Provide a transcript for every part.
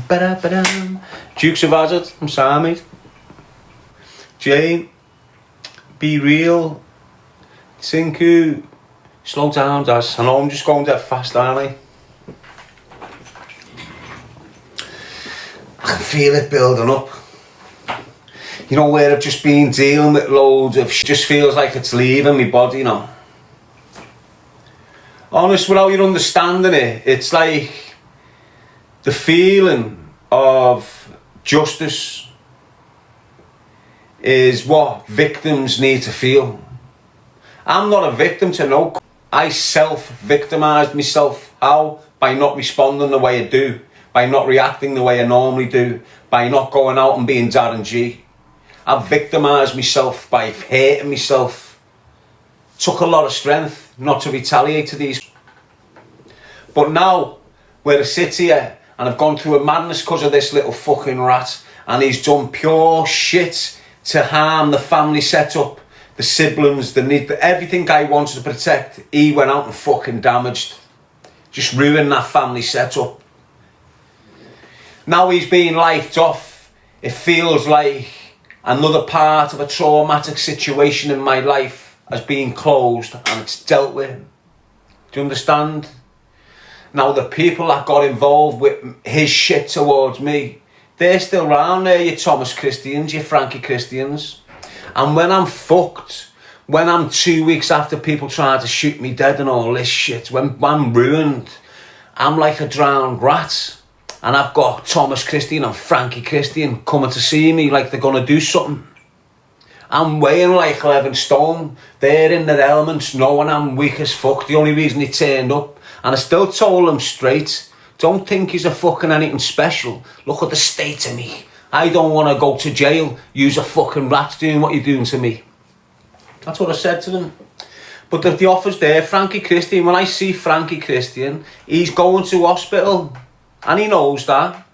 Ba-da-ba-dam. Dukes of Hazzard, I'm sorry, mate. Jane, be real. Tinku, slow down, Daz. I know I'm just going dead fast, aren't I? I can feel it building up. You know, where I've just been dealing with loads of shit, just feels like it's leaving my body, you know. Honest, without you understanding it, it's like the feeling of justice is what victims need to feel. I'm not a victim to no. I self-victimised myself. How? By not responding the way I do. By not reacting the way I normally do. By not going out and being Darren G. I've victimised myself by hating myself. Took a lot of strength not to retaliate to these. But now, where I sit here and I've gone through a madness because of this little fucking rat, and he's done pure shit to harm the family setup, the siblings, the need, everything I wanted to protect, he went out and fucking damaged. Just ruined that family setup. Now he's being lifed off. It feels like another part of a traumatic situation in my life has been closed and it's dealt with. Do you understand? Now the people that got involved with his shit towards me, they're still around there, you Thomas Christians, you Frankie Christians. And when I'm fucked, when I'm 2 weeks after people trying to shoot me dead and all this shit, when I'm ruined, I'm like a drowned rat. And I've got Thomas Christian and Frankie Christian coming to see me like they're going to do something. I'm weighing like 11 stone. They're in their elements, knowing I'm weak as fuck. The only reason he turned up. And I still told him straight, don't think he's a fucking anything special. Look at the state of me. I don't want to go to jail. You's a fucking rat doing what you're doing to me. That's what I said to them. But the offer's there. Frankie Christian, when I see Frankie Christian, he's going to hospital. And he knows that.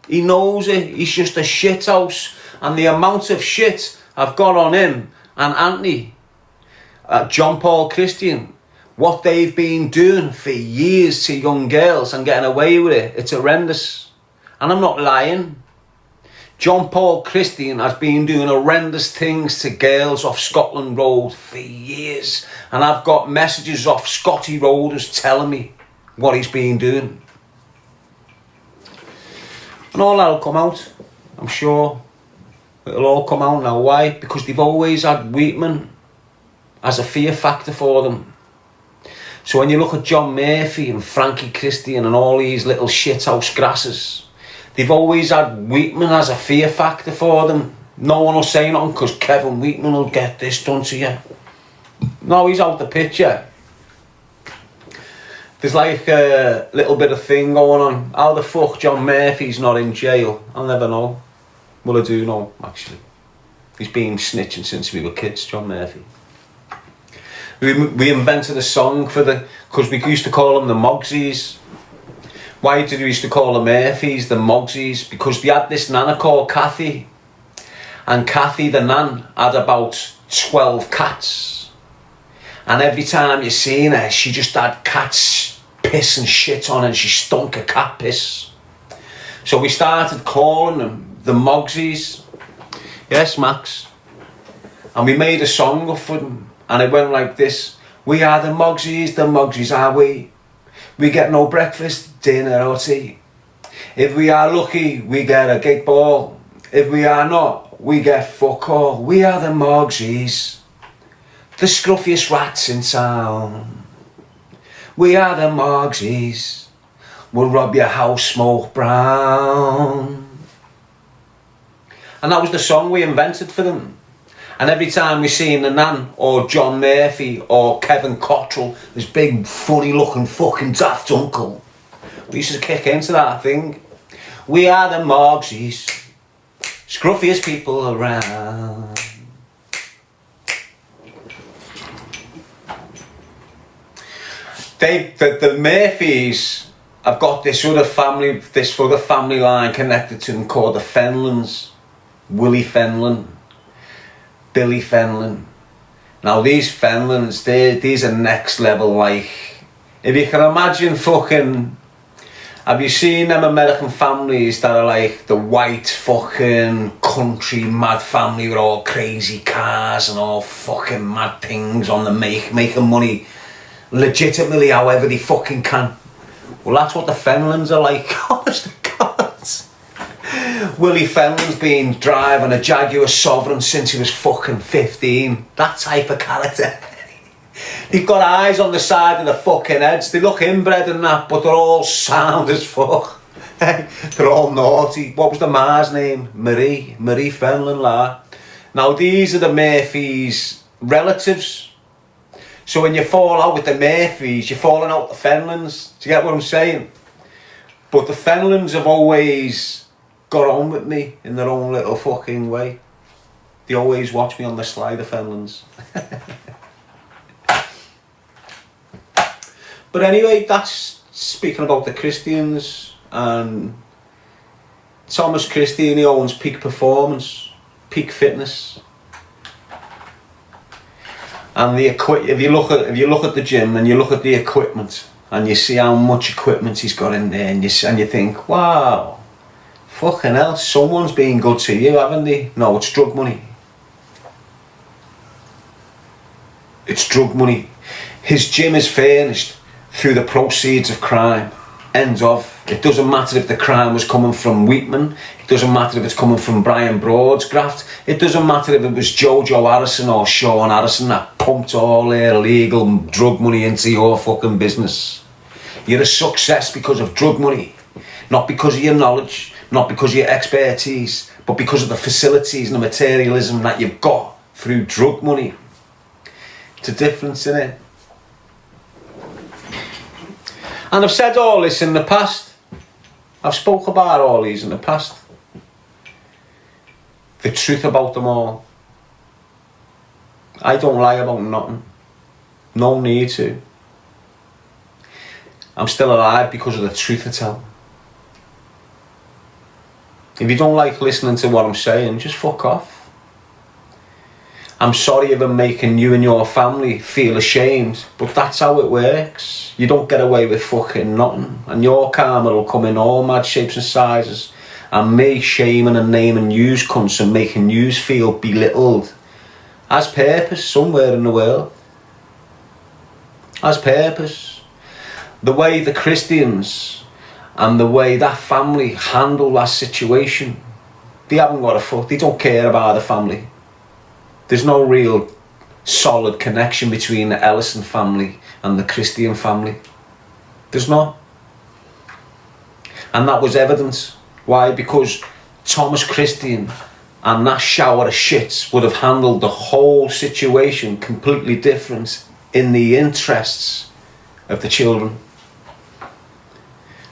He knows it. He's just a shithouse. And the amount of shit I've got on him and Anthony, John Paul Christian, what they've been doing for years to young girls and getting away with it, it's horrendous. And I'm not lying. John Paul Christian has been doing horrendous things to girls off Scotland Road for years. And I've got messages off Scotty Roaders telling me what he's been doing. And all that'll come out, I'm sure. It'll all come out now. Why? Because they've always had Weetman as a fear factor for them. So when you look at John Murphy and Frankie Christian and all these little shithouse grasses, they've always had Weetman as a fear factor for them. No one will say nothing because Kevin Weetman will get this done to you. No, he's out the picture. There's like a little bit of thing going on. How the fuck John Murphy's not in jail? I'll never know. Well, I do know, actually. He's been snitching since we were kids, John Murphy. We invented a song for because we used to call them the Mogsies. Why did we used to call the Murphys the Mogsies? Because we had this nana called Kathy. And Kathy, the nan, had about 12 cats. And every time you seen her, she just had cats piss and shit on her, and she stunk of cat piss. So we started calling them the Mogsies. Yes, Max. And we made a song up for them. And it went like this. We are the Mogsies are we. We get no breakfast, dinner or tea. If we are lucky, we get a gate ball. If we are not, we get fuck all. We are the Mogsies, the scruffiest rats in town. We are the Mogsies, we'll rob your house smoke brown. And that was the song we invented for them. And every time we seen the Nan or John Murphy or Kevin Cottrell, this big funny looking fucking daft uncle, we used to kick into that thing. We are the Mogsies, scruffiest people around. The Murphys have got this other family line connected to them called the Fenlons. Willie Fenlon, Billy Fenlon. Now these Fenlons, these are next level. Like, if you can imagine fucking Have you seen them American families that are like the white fucking country mad family with all crazy cars and all fucking mad things on the making money legitimately however they fucking can? Well, that's what the Fenlands are like. Honest to God. Willie Fenland's been driving a Jaguar Sovereign since he was fucking 15. That type of character. They've got eyes on the side of the fucking heads. They look inbred and that, but they're all sound as fuck. They're all naughty. What was the ma's name? Marie Fenland, lad. Now, these are the Murphys' relatives. So when you fall out with the Murphys, you're falling out with the Fenlands. Do you get what I'm saying? But the Fenlands have always got on with me in their own little fucking way. They always watch me on the slide, the Fenlands. But anyway, that's speaking about the Christians. And Thomas Christian, he owns Peak Performance, Peak Fitness. And if you look at the gym and you look at the equipment and you see how much equipment he's got in there, and you think, wow, fucking hell, someone's been good to you, haven't they? No, it's drug money. It's drug money. His gym is furnished through the proceeds of crime. End of. It doesn't matter if the crime was coming from Weetman. It doesn't matter if it's coming from Brian Broad's graft. It doesn't matter if it was Jojo Harrison or Sean Harrison that pumped all their illegal drug money into your fucking business. You're a success because of drug money. Not because of your knowledge, not because of your expertise, but because of the facilities and the materialism that you've got through drug money. It's a difference, innit? And I've said all this in the past. I've spoke about all these in the past. The truth about them all. I don't lie about nothing. No need to. I'm still alive because of the truth I tell. If you don't like listening to what I'm saying, just fuck off. I'm sorry if I'm making you and your family feel ashamed, but that's how it works. You don't get away with fucking nothing, and your karma will come in all mad shapes and sizes, and me shaming and naming yous cunts and making yous feel belittled has purpose somewhere in the world. Has purpose. The way the Christians and the way that family handle that situation, they haven't got a fuck. They don't care about the family. There's no real solid connection between the Ellison family and the Christian family. There's not. And that was evident. Why? Because Thomas Christian and that shower of shits would have handled the whole situation completely different in the interests of the children.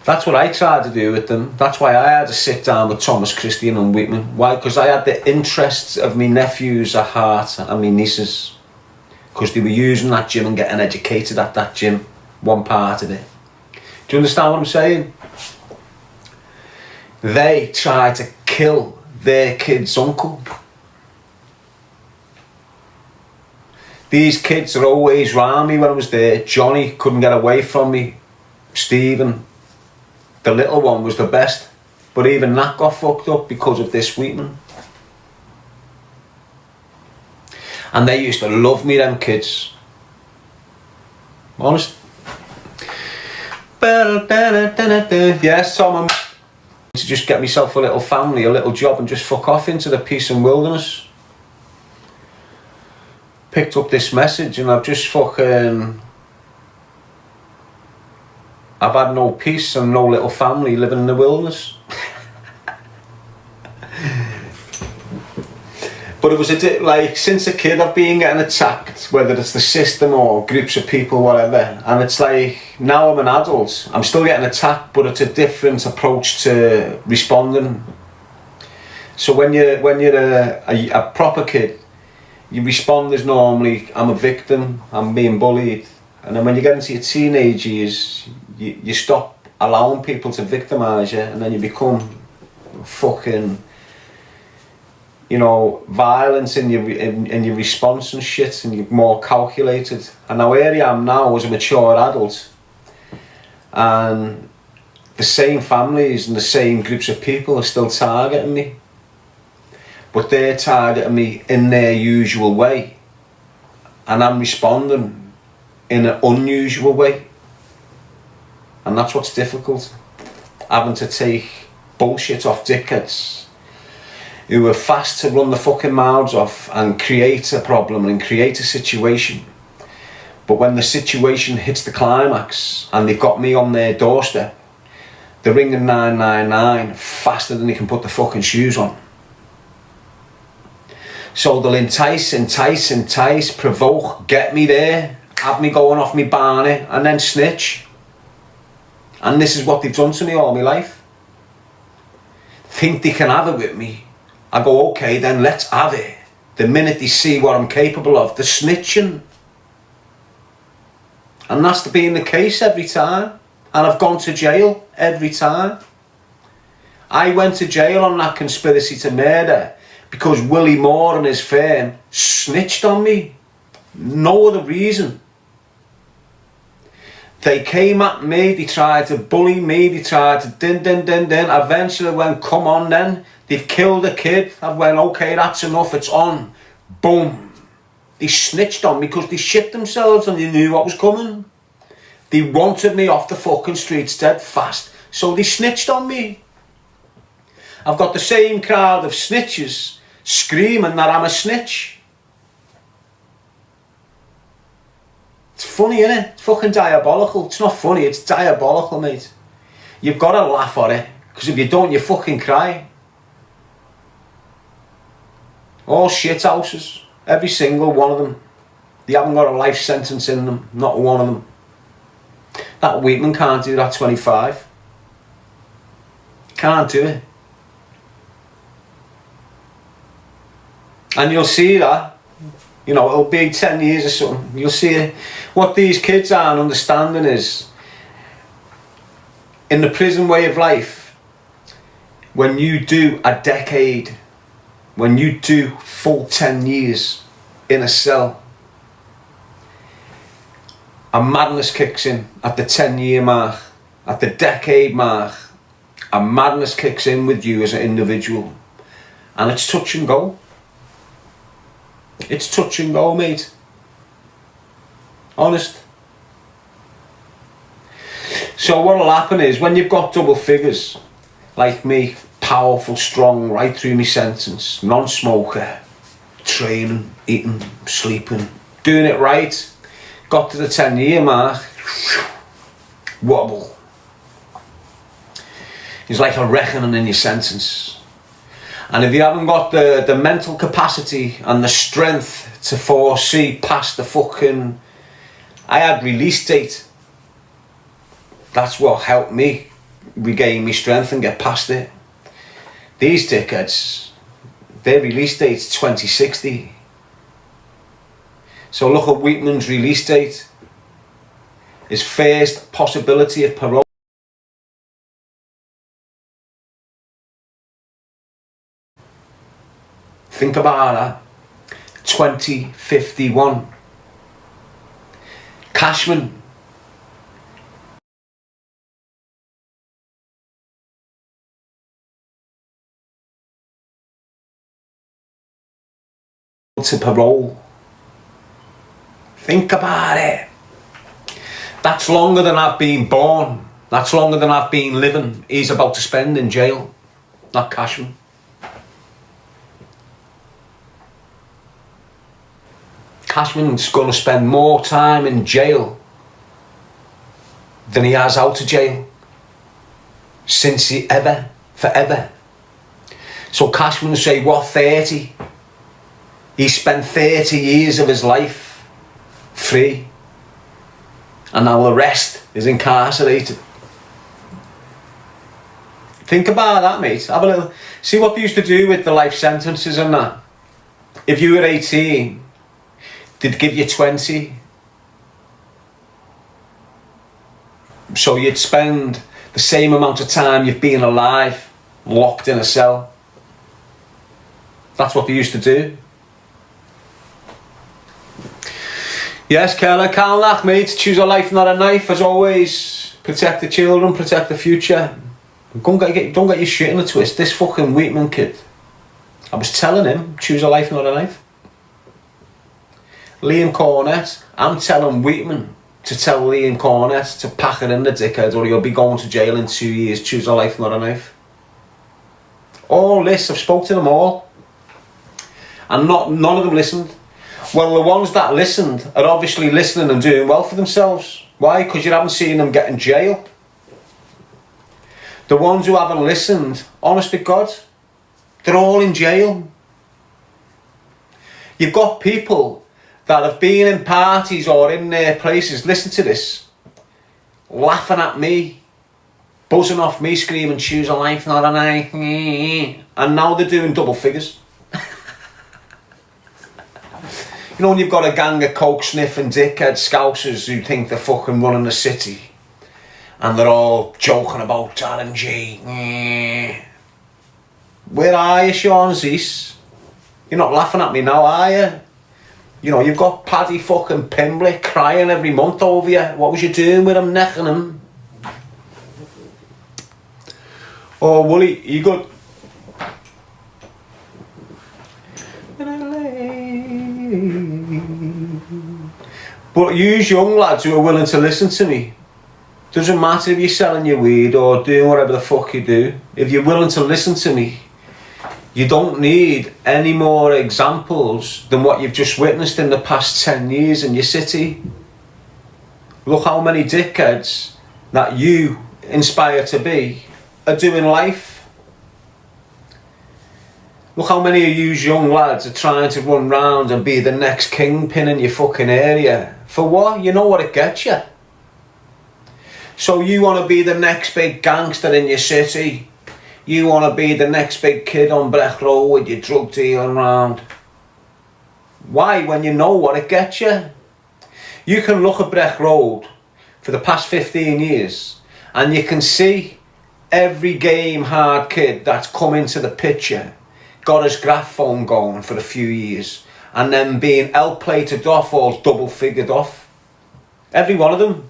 That's what I tried to do with them. That's why I had to sit down with Thomas Christian and Weetman. Why? Because I had the interests of my nephews at heart and my nieces. Because they were using that gym and getting educated at that gym. One part of it. Do you understand what I'm saying? They tried to kill their kid's uncle. These kids are always round me when I was there. Johnny couldn't get away from me. Stephen. The little one was the best, but even that got fucked up because of this Weetman. And they used to love me, them kids. Honest. Yes, Tom, I'm to just get myself a little family, a little job, and just fuck off into the peace and wilderness. Picked up this message and I've just fucking... I've had no peace and no little family living in the wilderness. But it was like, since a kid I've been getting attacked, whether it's the system or groups of people, whatever. And it's like, now I'm an adult, I'm still getting attacked, but it's a different approach to responding. So when you're a proper kid, you respond as normally, I'm a victim, I'm being bullied. And then when you get into your teenage years, you stop allowing people to victimise you, and then you become fucking, you know, violent in your response and shit, and you're more calculated. And now here I am now as a mature adult, and the same families and the same groups of people are still targeting me. But they're targeting me in their usual way. And I'm responding in an unusual way. And that's what's difficult. Having to take bullshit off dickheads who are fast to run the fucking mouths off and create a problem and create a situation. But when the situation hits the climax and they've got me on their doorstep, they're ringing 999 faster than they can put the fucking shoes on. So they'll entice, provoke, get me there, have me going off me barney, and then snitch. And this is what they've done to me all my life. Think they can have it with me. I go, okay, then let's have it. The minute they see what I'm capable of, they're snitching. And that's been the case every time. And I've gone to jail every time. I went to jail on that conspiracy to murder because Willie Moore and his firm snitched on me. No other reason. They came at me, they tried to bully me, they tried to din. Eventually I went, come on then. They've killed a kid. I went, okay, that's enough, it's on. Boom. They snitched on me because they shit themselves and they knew what was coming. They wanted me off the fucking streets dead fast. So they snitched on me. I've got the same crowd of snitches screaming that I'm a snitch. It's funny, innit? It's fucking diabolical. It's not funny, it's diabolical, mate. You've got to laugh at it, because if you don't, you fucking cry. All shit houses, every single one of them. They haven't got a life sentence in them, not one of them. That Weetman can't do that 25. Can't do it. And you'll see that, you know, it'll be 10 years or something. You'll see it. What these kids aren't understanding is, in the prison way of life, when you do a decade, when you do full 10 years in a cell, a madness kicks in at the 10-year mark, at the decade mark. A madness kicks in with you as an individual. And it's touch and go. It's touch and go, mate. Honest. So what'll happen is, when you've got double figures, like me, powerful, strong, right through my sentence, non-smoker, training, eating, sleeping, doing it right, got to the 10-year mark, wobble. It's like a reckoning in your sentence. And if you haven't got the mental capacity and the strength to foresee past the fucking... I had release date. That's what helped me regain my strength and get past it. These dickheads, their release date's 2060. So look at Weetmans' release date. His first possibility of parole. Think about that. 2051. Cashman. To parole. Think about it. That's longer than I've been born. That's longer than I've been living. He's about to spend in jail. Not Cashman. Cashman's going to spend more time in jail than he has out of jail since he forever. So Cashman will say, what, 30? He spent 30 years of his life free, and now the rest is incarcerated. Think about that, mate. Have a little... See what they used to do with the life sentences and that. If you were 18, they'd give you 20. So you'd spend the same amount of time you've been alive, locked in a cell. That's what they used to do. Yes, Keller, Carlach, mate. Choose a life, not a knife, as always. Protect the children, protect the future. Don't get your shit in a twist. This fucking Weetman kid, I was telling him, choose a life, not a knife. Liam Cornett, I'm telling Weetman to tell Liam Cornett to pack it in the dickhead or you'll be going to jail in 2 years. Choose a life, not a knife. All this, I've spoke to them all. And none of them listened. Well, the ones that listened are obviously listening and doing well for themselves. Why? Because you haven't seen them get in jail. The ones who haven't listened, honest to God, they're all in jail. You've got people that have been in parties or in their places, listen to this, laughing at me, buzzing off me, screaming, choose a life, not a knife. And now they're doing double figures. You know when you've got a gang of coke sniffing dickhead scousers who think they're fucking running the city and they're all joking about Darren G. Where are you, Sean Zeese? You're not laughing at me now, are you? You know, you've got Paddy fucking Pimblett crying every month over you. What was you doing with him, necking him? Oh, Wooly, are you good? But use young lads who are willing to listen to me. Doesn't matter if you're selling your weed or doing whatever the fuck you do. If you're willing to listen to me, you don't need any more examples than what you've just witnessed in the past 10 years in your city. Look how many dickheads that you inspire to be are doing life. Look how many of you young lads are trying to run round and be the next kingpin in your fucking area. For what? You know what it gets you. So you want to be the next big gangster in your city. You want to be the next big kid on Breck Road with your drug dealing round. Why? When you know what it gets you. You can look at Breck Road for the past 15 years and you can see every game hard kid that's come into the picture got his graph phone going for a few years and then being L-plated off or double figured off. Every one of them.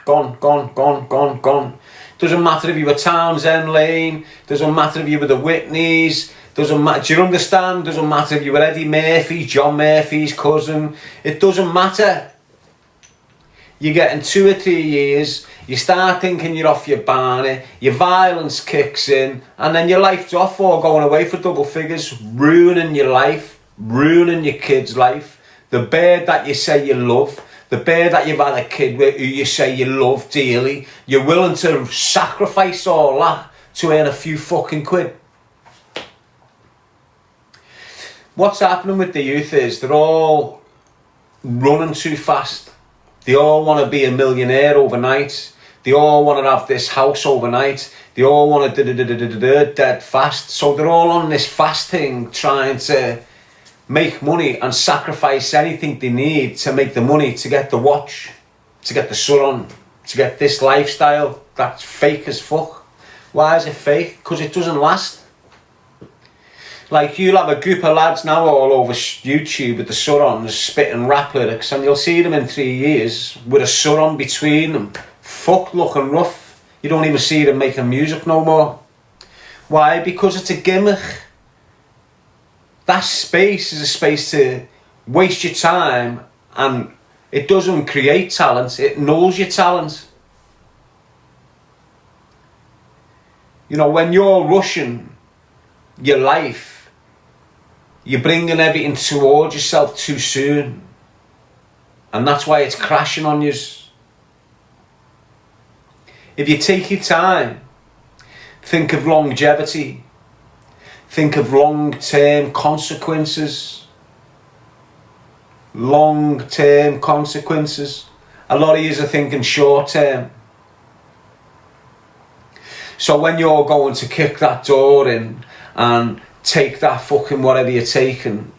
Gone, gone, gone, gone, gone. Doesn't matter if you were Townsend Lane, doesn't matter if you were the Whitneys, doesn't matter, do you understand? Doesn't matter if you were Eddie Murphy, John Murphy's cousin, it doesn't matter. You get in 2 or 3 years, you start thinking you're off your barney, your violence kicks in, and then your life's off or going away for double figures, ruining your life, ruining your kid's life. The bird that you say you love, the bird that you've had a kid with who you say you love dearly, you're willing to sacrifice all that to earn a few fucking quid. What's happening with the youth is they're all running too fast. They all want to be a millionaire overnight. They all want to have this house overnight. They all want to dead fast. So they're all on this fast thing trying to make money and sacrifice anything they need to make the money, to get the watch, to get the sun, to get this lifestyle that's fake as fuck. Why is it fake? Because it doesn't last. Like, you'll have a group of lads now all over YouTube with the Surons spitting rap lyrics and you'll see them in 3 years with a Suron between them. Fuck looking rough. You don't even see them making music no more. Why? Because it's a gimmick. That space is a space to waste your time and it doesn't create talent, it nulls your talent. You know, when you're rushing your life, you're bringing everything towards yourself too soon. And that's why it's crashing on you. If you take your time, think of longevity, think of long-term consequences. Long-term consequences. A lot of you are thinking short-term. So when you're going to kick that door in and take that fucking whatever you're taking,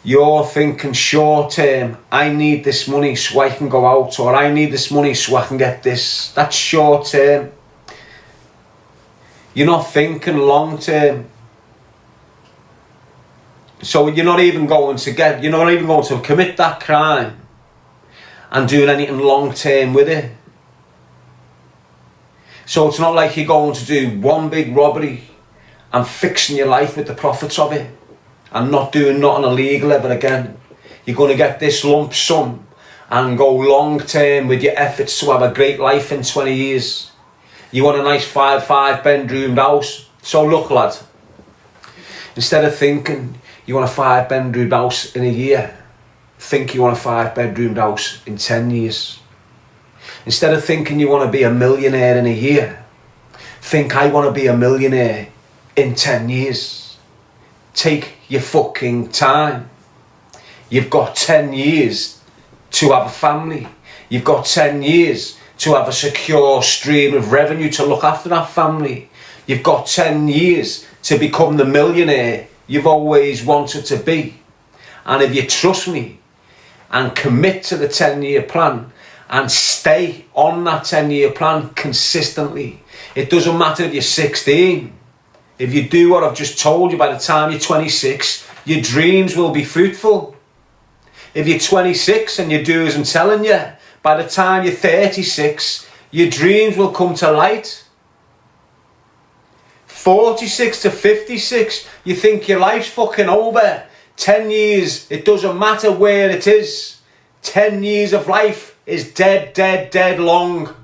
you're thinking short term. I need this money so I can go out, or I need this money so I can get this. That's short term. You're not thinking long term. So you're not even going to commit that crime and doing anything long term with it. So it's not like you're going to do one big robbery and fixing your life with the profits of it and not doing nothing illegal ever again. You're going to get this lump sum and go long term with your efforts to have a great life in 20 years. You want a nice five-bedroom house. So look, lad, instead of thinking you want a 5-bedroom house in a year, think you want a 5-bedroom house in 10 years. Instead of thinking you want to be a millionaire in a year, think I want to be a millionaire in 10 years. Take your fucking time. You've got 10 years to have a family. You've got 10 years to have a secure stream of revenue to look after that family. You've got 10 years to become the millionaire you've always wanted to be. And if you trust me and commit to the 10-year plan and stay on that 10-year plan consistently, it doesn't matter if you're 16. If you do what I've just told you, by the time you're 26, your dreams will be fruitful. If you're 26 and you do as I'm telling you, by the time you're 36, your dreams will come to light. 46 to 56, you think your life's fucking over. 10 years, it doesn't matter where it is. 10 years of life is dead long.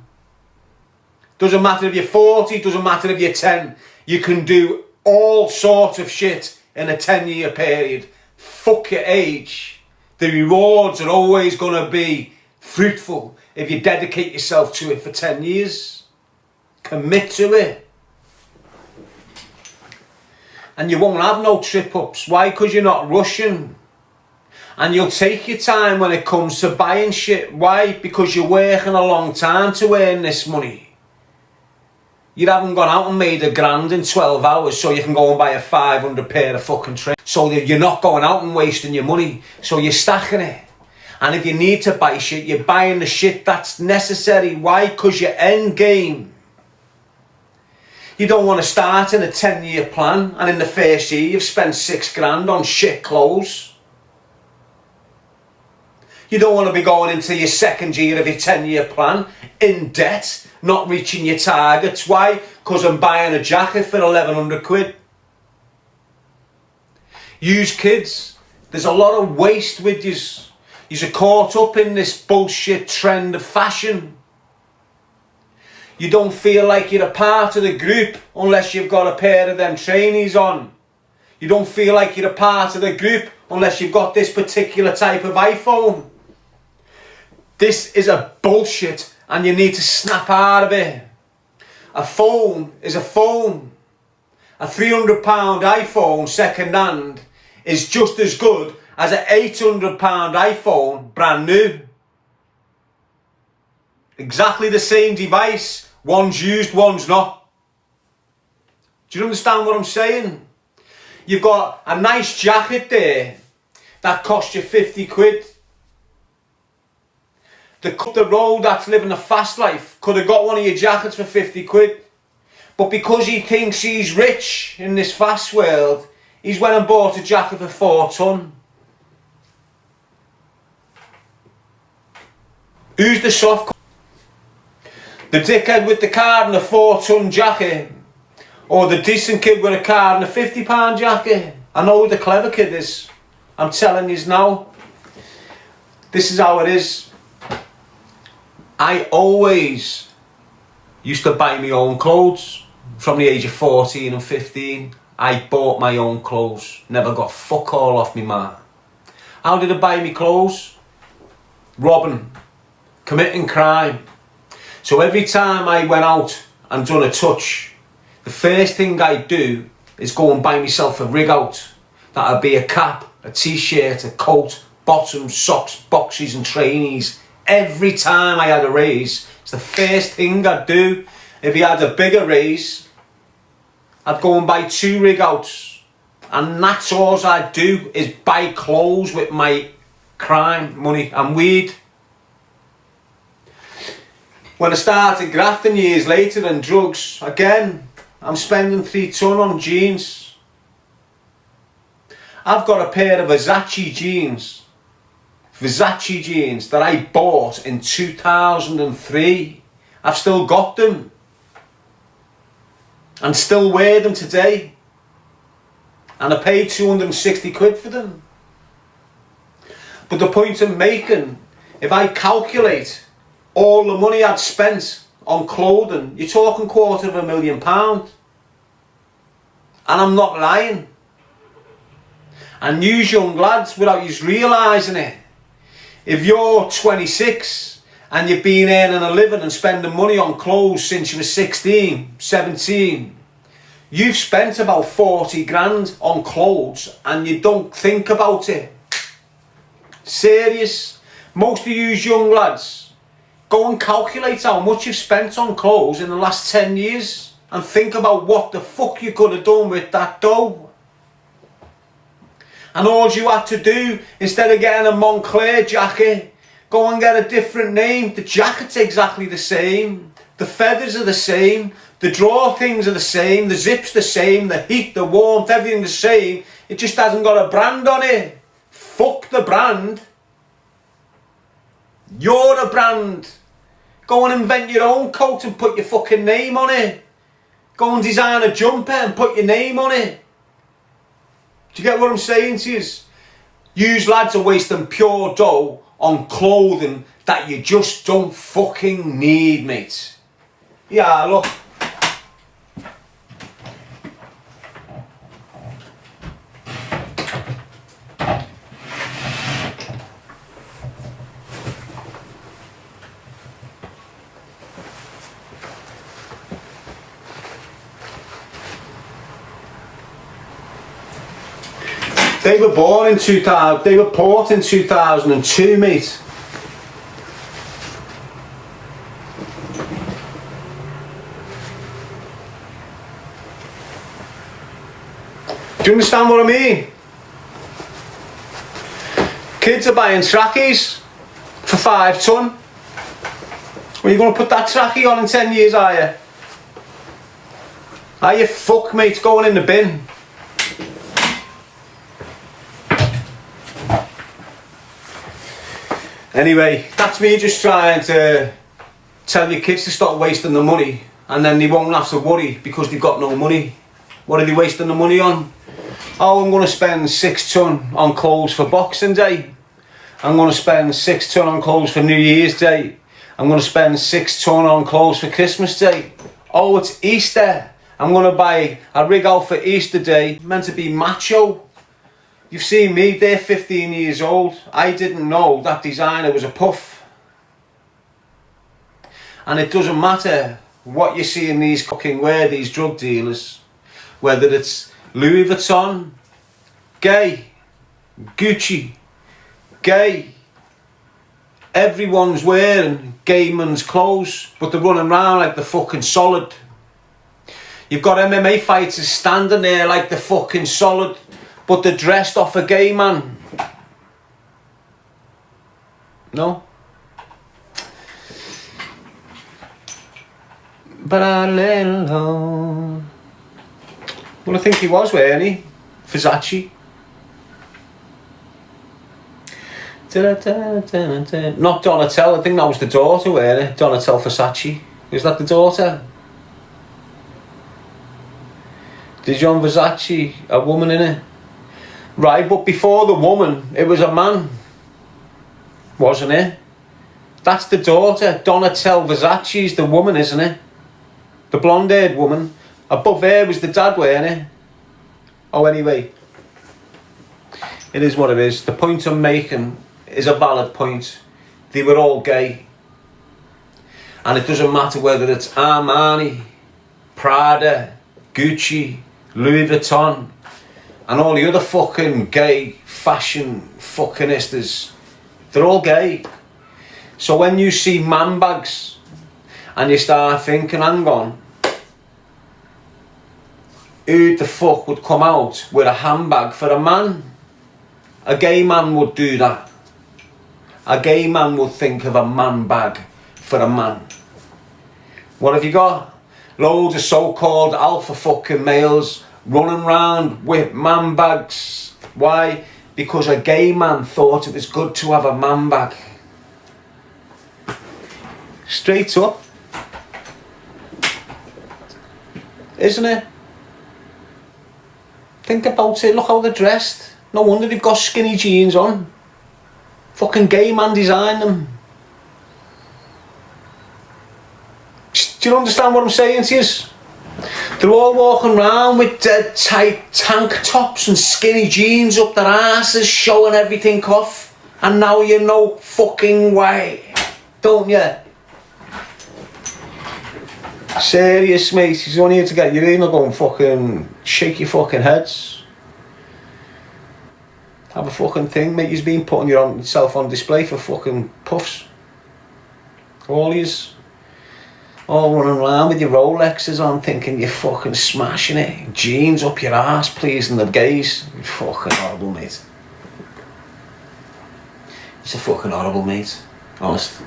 Doesn't matter if you're 40, doesn't matter if you're 10. You can do all sorts of shit in a 10-year period. Fuck your age. The rewards are always going to be fruitful if you dedicate yourself to it for 10 years. Commit to it. And you won't have no trip-ups. Why? Because you're not rushing. And you'll take your time when it comes to buying shit. Why? Because you're working a long time to earn this money. You haven't gone out and made $1,000 in 12 hours so you can go and buy a 500 pair of fucking trainers. So that you're not going out and wasting your money. So you're stacking it. And if you need to buy shit, you're buying the shit that's necessary. Why? Because your end game. You don't want to start in a 10-year plan and in the first year you've spent $6,000 on shit clothes. You don't want to be going into your second year of your 10-year plan in debt, not reaching your targets. Why? Because I'm buying a jacket for 1,100 quid. Use kids. There's a lot of waste with yous. You're caught up in this bullshit trend of fashion. You don't feel like you're a part of the group unless you've got a pair of them trainees on. You don't feel like you're a part of the group unless you've got this particular type of iPhone. This is a bullshit and you need to snap out of it. A phone is a phone. A £300 iPhone second hand is just as good as an £800 iPhone brand new. Exactly the same device. One's used, one's not. Do you understand what I'm saying? You've got a nice jacket there that cost you 50 quid. The road that's living a fast life could have got one of your jackets for 50 quid. But because he thinks he's rich in this fast world, he's went and bought a jacket for 4 ton. Who's the soft? The dickhead with the card and a 4 ton jacket, or the decent kid with a card and a £50 jacket? I know who the clever kid is. I'm telling you now. This is how it is. I always used to buy my own clothes. From the age of 14 and 15, I bought my own clothes. Never got fuck all off me man. How did I buy me clothes? Robbing. Committing crime. So every time I went out and done a touch, the first thing I'd do is go and buy myself a rig out. That'd be a cap, a t-shirt, a coat, bottoms, socks, boxes and trainees. Every time I had a raise, it's the first thing I'd do. If he had a bigger raise, I'd go and buy 2 rig outs. And that's all I'd do, is buy clothes with my crime money and weed. When I started grafting years later and drugs, again, I'm spending 3 ton on jeans. I've got a pair of Versace jeans that I bought in 2003. I've still got them. and still wear them today. And I paid 260 quid for them. But the point I'm making, if I calculate all the money I'd spent on clothing, you're talking £250,000. And I'm not lying. And you young lads, without you realising it, if you're 26 and you've been earning a living and spending money on clothes since you were 16, 17, you've spent about 40 grand on clothes and you don't think about it. Serious. Most of you young lads, go and calculate how much you've spent on clothes in the last 10 years and think about what the fuck you could have done with that dough. And all you had to do, instead of getting a Moncler jacket, go and get a different name. The jacket's exactly the same. The feathers are the same. The drawer things are the same. The zip's the same. The heat, the warmth, everything the same. It just hasn't got a brand on it. Fuck the brand. You're a brand. Go and invent your own coat and put your fucking name on it. Go and design a jumper and put your name on it. Do you get what I'm saying to you? Yous lads are wasting pure dough on clothing that you just don't fucking need, mate. Yeah, look. They were born in 2000, they were bought in 2002, mate. Do you understand what I mean? Kids are buying trackies for 5 ton. Are you going to put that trackie on in 10 years, are you? Are you fuck, mate, going in the bin? Anyway, that's me just trying to tell your kids to stop wasting the money, and then they won't have to worry because they've got no money. What are they wasting the money on? Oh, I'm going to spend 6 ton on clothes for Boxing Day. I'm going to spend 6 ton on clothes for New Year's Day. I'm going to spend 6 ton on clothes for Christmas Day. Oh, it's Easter. I'm going to buy a rig out for Easter Day. Meant to be macho. You've seen me, they're 15 years old. I didn't know that designer was a puff. And it doesn't matter what you see in these fucking wear, these drug dealers. Whether it's Louis Vuitton, gay, Gucci, gay. Everyone's wearing gay men's clothes, but they're running around like the fucking Solid. You've got MMA fighters standing there like the fucking Solid, but they're dressed off a gay man. No? But a little... Well, I think he was wearing he? Versace. Not Donatelle, I think that was the daughter wearing it. Donatelle Versace. Is that the daughter? Dijon Versace, a woman in it. Right, but before the woman, it was a man. Wasn't it? That's the daughter. Donatelle Versace's the woman, isn't it? The blonde-haired woman. Above there was the dad wearing it. Oh, anyway. It is what it is. The point I'm making is a valid point. They were all gay. And it doesn't matter whether it's Armani, Prada, Gucci, Louis Vuitton, and all the other fucking gay fashion fuckingistas. They're all gay. So when you see man bags and you start thinking, hang on, who the fuck would come out with a handbag for a man? A gay man would do that. A gay man would think of a man bag for a man. What have you got? Loads of so-called alpha fucking males running around with man bags. Why? Because a gay man thought it was good to have a man bag. Straight up. isn't it? Think about it, look how they're dressed. No wonder they've got skinny jeans on. Fucking gay man designed them. Do you understand what I'm saying to you? They're all walking around with dead tight tank tops and skinny jeans up their asses, showing everything off. And now you know fucking way, don't you? Serious, mate. He's only here to get you in or go and fucking shake your fucking heads. Have a fucking thing, mate. You've been putting yourself on display for fucking puffs. All yous. All running around with your Rolexes on, thinking you're fucking smashing it. Jeans up your ass, pleasing the gays. You're fucking horrible, mate. He's a fucking horrible, mate. Honest.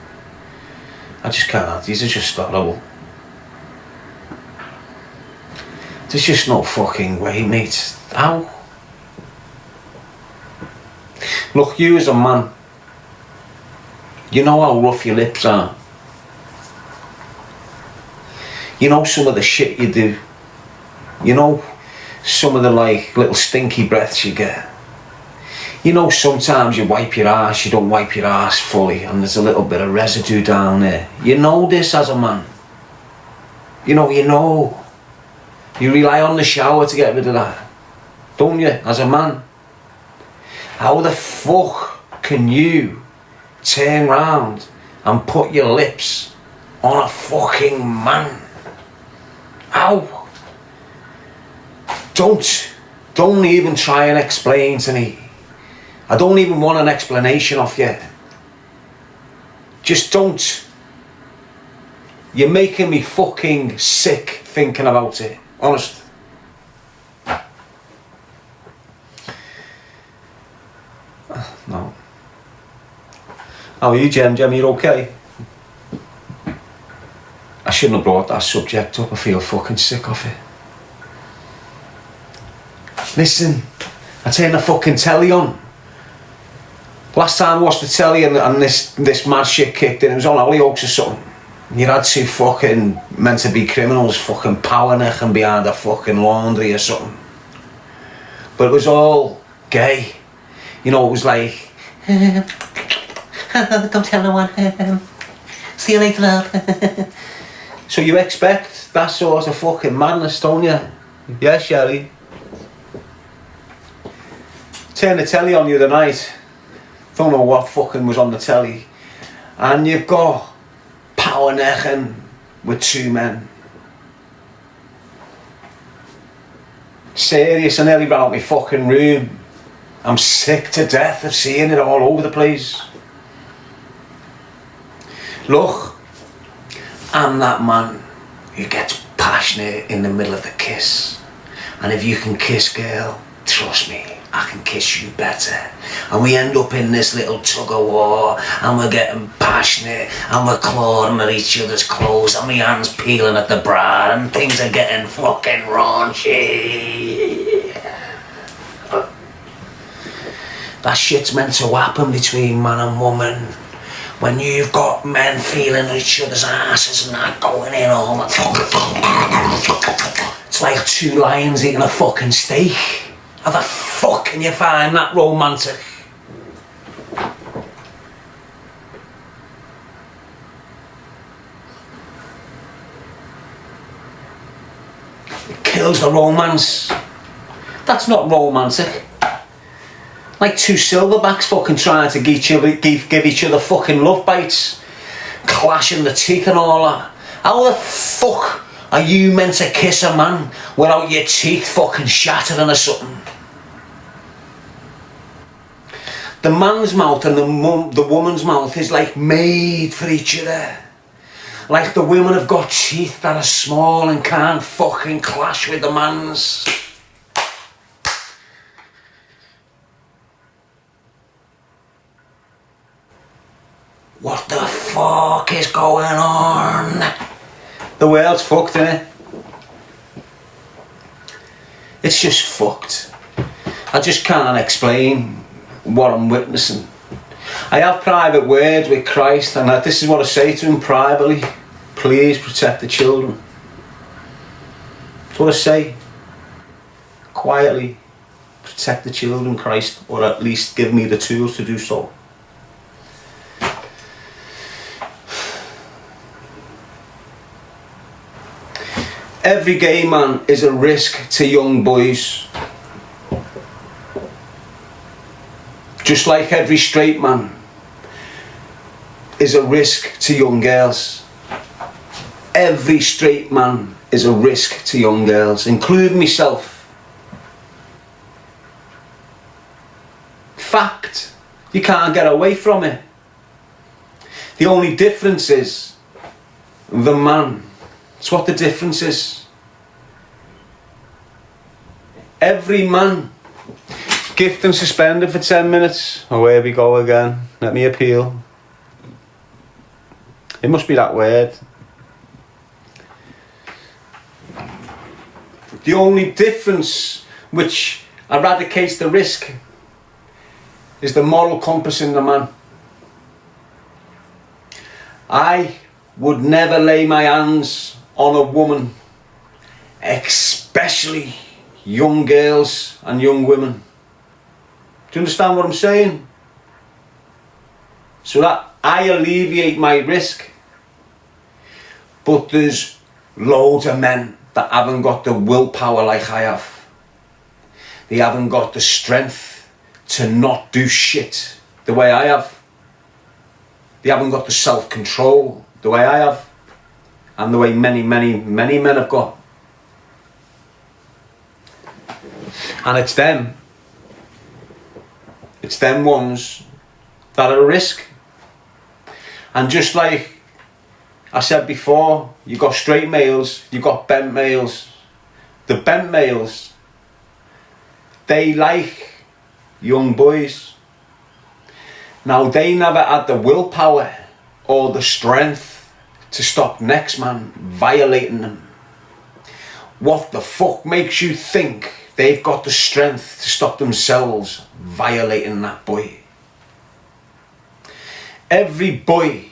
I just can't. These are just horrible. There's just no fucking way, mate. How? Look, you as a man, you know how rough your lips are. You know some of the shit you do. You know some of the like little stinky breaths you get. You know sometimes you wipe your ass, you don't wipe your ass fully and there's a little bit of residue down there. You know this as a man. You know. You rely on the shower to get rid of that. Don't you, as a man? How the fuck can you turn round and put your lips on a fucking man? How? Don't even try and explain to me. I don't even want an explanation off you. Just don't. You're making me fucking sick thinking about it. Honest. No. How are you, Jem? You okay? I shouldn't have brought that subject up. I feel fucking sick of it. Listen, I turned the fucking telly on. Last time I watched the telly and this mad shit kicked in. It was on Hollyoaks or something. You had two fucking meant to be criminals fucking powernecking behind a fucking laundry or something. But it was all gay. You know, it was like, don't tell no one. See you later, love. So you expect that sort of fucking madness, don't you? Yeah, Sherry. Turned the telly on the other night. Don't know what fucking was on the telly. And you've got powernecking with two men. Serious, I nearly ran out my fucking room. I'm sick to death of seeing it all over the place. Look, I'm that man who gets passionate in the middle of the kiss. And if you can kiss, girl, trust me, I can kiss you better. And we end up in this little tug of war, and we're getting passionate, and we're clawing at each other's clothes, and my hands peeling at the bra, and things are getting fucking raunchy. That shit's meant to happen between man and woman. When you've got men feeling each other's asses and that going in all the time. It's like two lions eating a fucking steak. How the fuck can you find that romantic? It kills the romance. That's not romantic. Like two silverbacks fucking trying to give each other fucking love bites. Clashing the teeth and all that. How the fuck are you meant to kiss a man without your teeth fucking shattering or something? The man's mouth and the woman's mouth is like made for each other. Like the women have got teeth that are small and can't fucking clash with the man's. What the fuck is going on? The world's fucked, innit? It's just fucked. I just can't explain what I'm witnessing. I have private words with Christ, and this is what I say to him privately. Please protect the children. That's what I say. Quietly protect the children, Christ, or at least give me the tools to do so. Every gay man is a risk to young boys. Just like every straight man is a risk to young girls. Every straight man is a risk to young girls, including myself. Fact. You can't get away from it. The only difference is the man. It's what the difference is. Every man. Gift and suspended for 10 minutes. Away we go again. Let me appeal. It must be that word. The only difference which eradicates the risk is the moral compass in the man. I would never lay my hands on a woman, especially young girls and young women. Do you understand what I'm saying? So that I alleviate my risk. But there's loads of men that haven't got the willpower like I have. They haven't got the strength to not do shit the way I have. They haven't got the self-control the way I have. And the way many men have got. And it's them ones that are a risk. And just like I said before, you got straight males, you got bent males. The bent males, they like young boys. Now they never had the willpower or the strength to stop next man violating them. What the fuck makes you think they've got the strength to stop themselves violating that boy? Every boy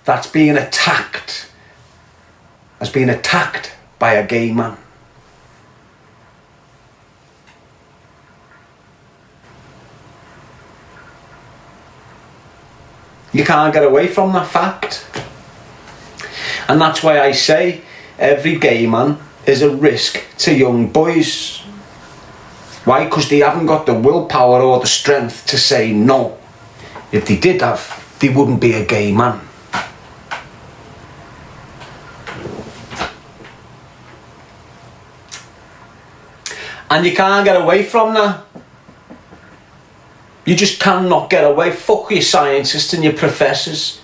that's being attacked has been attacked by a gay man. You can't get away from that fact. And that's why I say every gay man is a risk to young boys. Why? Because they haven't got the willpower or the strength to say no. If they did have, they wouldn't be a gay man. And you can't get away from that. You just cannot get away. Fuck your scientists and your professors.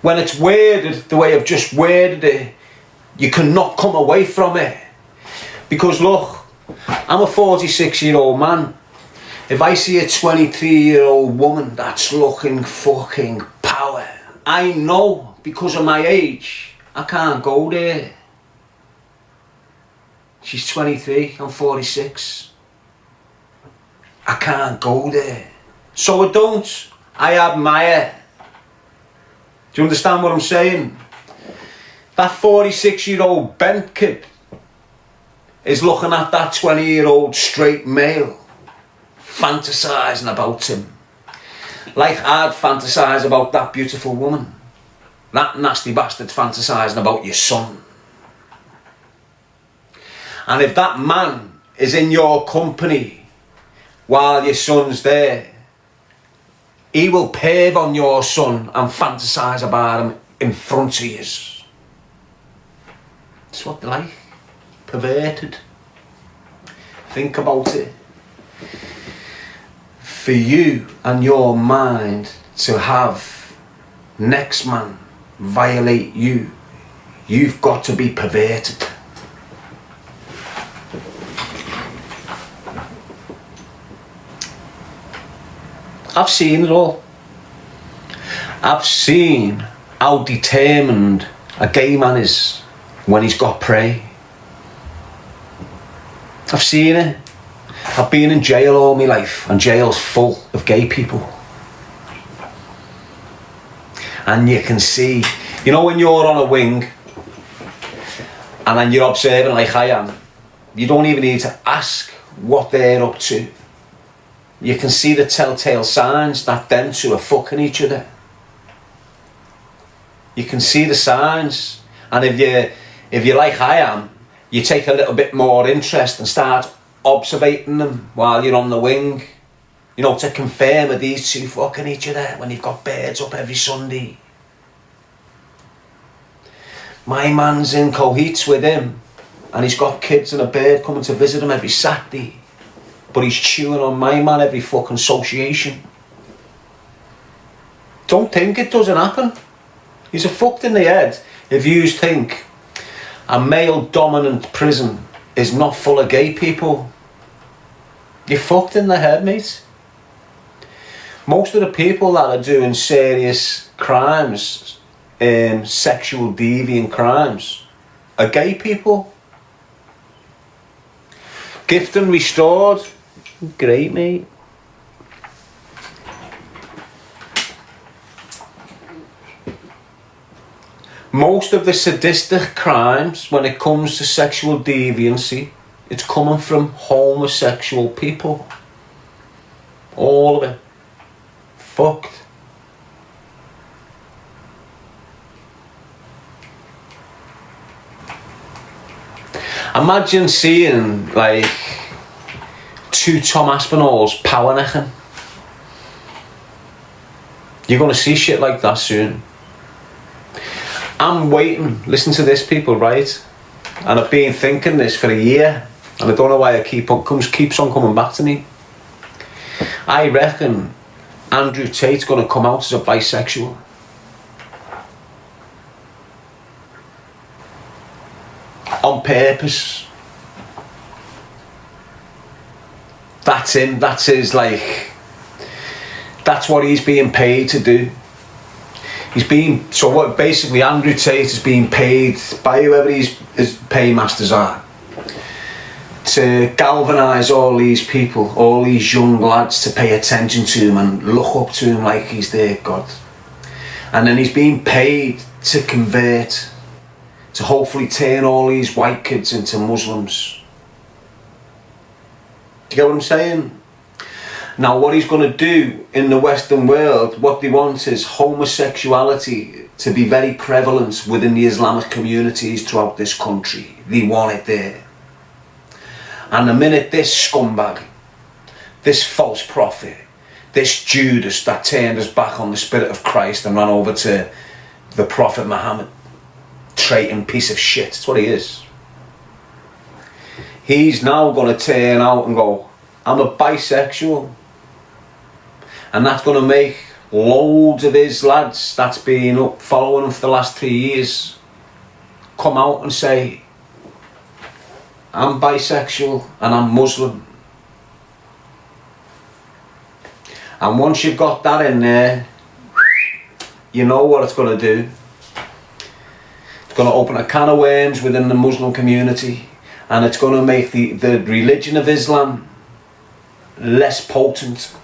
When it's worded the way I've just worded it, you cannot come away from it. Because look, I'm a 46-year-old man. If I see a 23-year-old woman that's looking fucking power, I know because of my age, I can't go there. She's 23, I'm 46. I can't go there. So I don't. I admire. Do you understand what I'm saying? That 46-year-old bent kid is looking at that 20-year-old straight male, fantasising about him. Like I'd fantasise about that beautiful woman. That nasty bastard fantasising about your son. And if that man is in your company while your son's there, he will perv on your son and fantasise about him in front of you. That's what they like. Perverted. Think about it. For you and your mind to have next man violate you, you've got to be perverted. I've seen it all. I've seen how determined a gay man is when he's got prey. I've seen it. I've been in jail all my life, and jail's full of gay people. And you can see, you know when you're on a wing and then you're observing like I am, You don't even need to ask what they're up to. You can see the telltale signs that them two are fucking each other. You can see the signs, and if you're like I am, you take a little bit more interest and start observating them while you're on the wing, you know, to confirm that these two fucking each other when you've got birds up every Sunday. My man's in cohetes with him, and he's got kids and a bird coming to visit him every Saturday, but he's chewing on my man every fucking association. Don't think it doesn't happen. He's a fucked in the head if you think a male-dominant prison is not full of gay people. You're fucked in the head, mate. Most of the people that are doing serious crimes, sexual deviant crimes, are gay people. Gift and restored. Great, mate. Most of the sadistic crimes, when it comes to sexual deviancy, it's coming from homosexual people. All of it. Fucked. Imagine seeing, like, two Tom Aspinalls power necking. You're going to see shit like that soon. I'm waiting. Listen to this, people, right? And I've been thinking this for a year, and I don't know why it keeps on coming back to me. I reckon Andrew Tate's going to come out as a bisexual. On purpose. That's him. That's his, like, that's what he's being paid to do. So what basically Andrew Tate is being paid by whoever his paymasters are to galvanise all these people, all these young lads to pay attention to him and look up to him like he's their god. And then he's being paid to convert, to hopefully turn all these white kids into Muslims. Do you get what I'm saying? Now, what he's going to do in the Western world, what they want is homosexuality to be very prevalent within the Islamic communities throughout this country. They want it there. And the minute this scumbag, this false prophet, this Judas that turned his back on the Spirit of Christ and ran over to the Prophet Muhammad, traitor piece of shit, that's what he is. He's now going to turn out and go, I'm a bisexual. And that's going to make loads of his lads that's been up following him for the last 3 years come out and say, I'm bisexual and I'm Muslim. And once you've got that in there, you know what it's going to do. It's going to open a can of worms within the Muslim community, and it's going to make the religion of Islam less potent.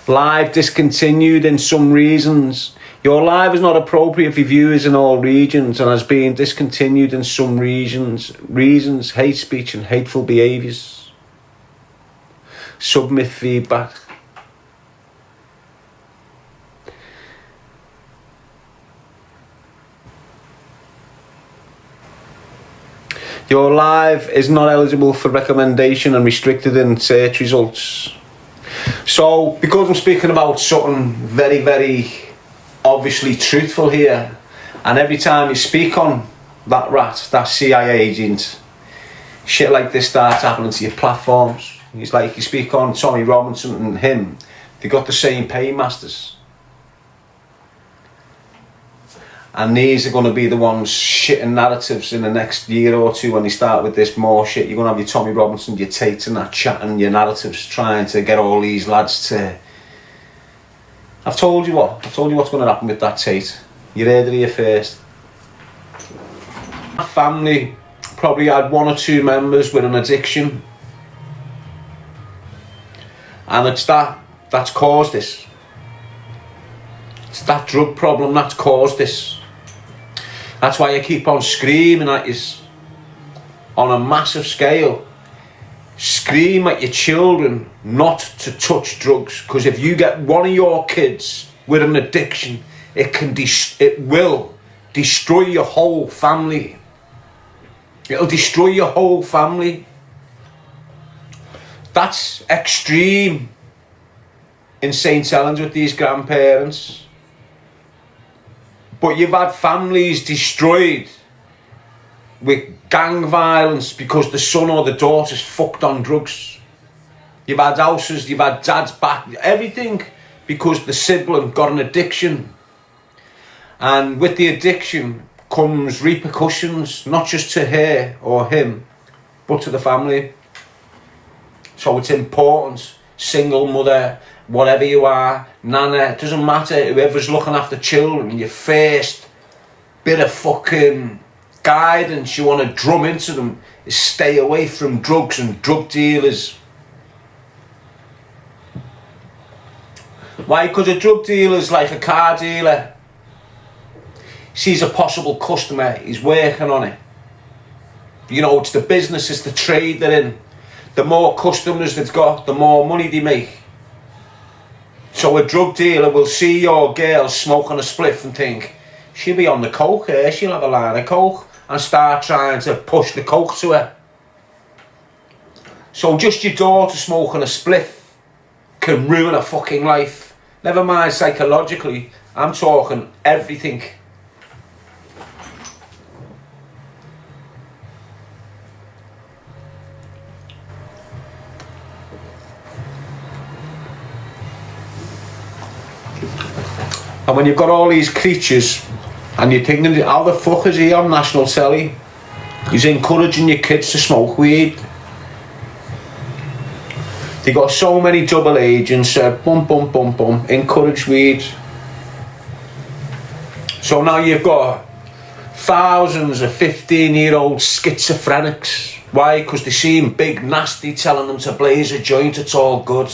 Live discontinued in some regions. Your live is not appropriate for viewers in all regions and has been discontinued in some reasons, hate speech and hateful behaviours. Submit feedback. Your live is not eligible for recommendation and restricted in search results. So, because I'm speaking about something very, very obviously truthful here, and every time you speak on that rat, that CIA agent, shit like this starts happening to your platforms. It's like you speak on Tommy Robinson and him, they got the same paymasters. And these are going to be the ones shitting narratives in the next year or two when they start with this more shit. You're going to have your Tommy Robinson, your Tate and that chatting your narratives, trying to get all these lads to... I've told you what's going to happen with that Tate. You heard it here first. My family probably had 1 or 2 members with an addiction. And it's that's caused this. It's that drug problem that's caused this. That's why I keep on screaming at you. on a massive scale, scream at your children not to touch drugs, because if you get one of your kids with an addiction, it will destroy your whole family. It'll destroy your whole family. That's extreme insane challenge with these grandparents. But you've had families destroyed with gang violence because the son or the daughter's fucked on drugs. You've had houses, you've had dad's back, everything because the sibling got an addiction. And with the addiction comes repercussions, not just to her or him, but to the family. So it's important, single mother, whatever you are, nana, it doesn't matter, whoever's looking after children, your first bit of fucking guidance you want to drum into them is stay away from drugs and drug dealers. Why? Because a drug dealer's like a car dealer. He sees a possible customer, he's working on it. You know, it's the business, it's the trade they're in. The more customers they've got, the more money they make. So a drug dealer will see your girl smoking a spliff and think, she'll be on the coke here, she'll have a line of coke, and start trying to push the coke to her. So just your daughter smoking a spliff can ruin her fucking life. Never mind psychologically, I'm talking everything. And when you've got all these creatures and you're thinking, how the fuck is he on national telly? He's encouraging your kids to smoke weed. They got so many double agents, encourage weed. So now you've got thousands of 15-year-old schizophrenics. Why? Because they seem big nasty telling them to blaze a joint, it's all good.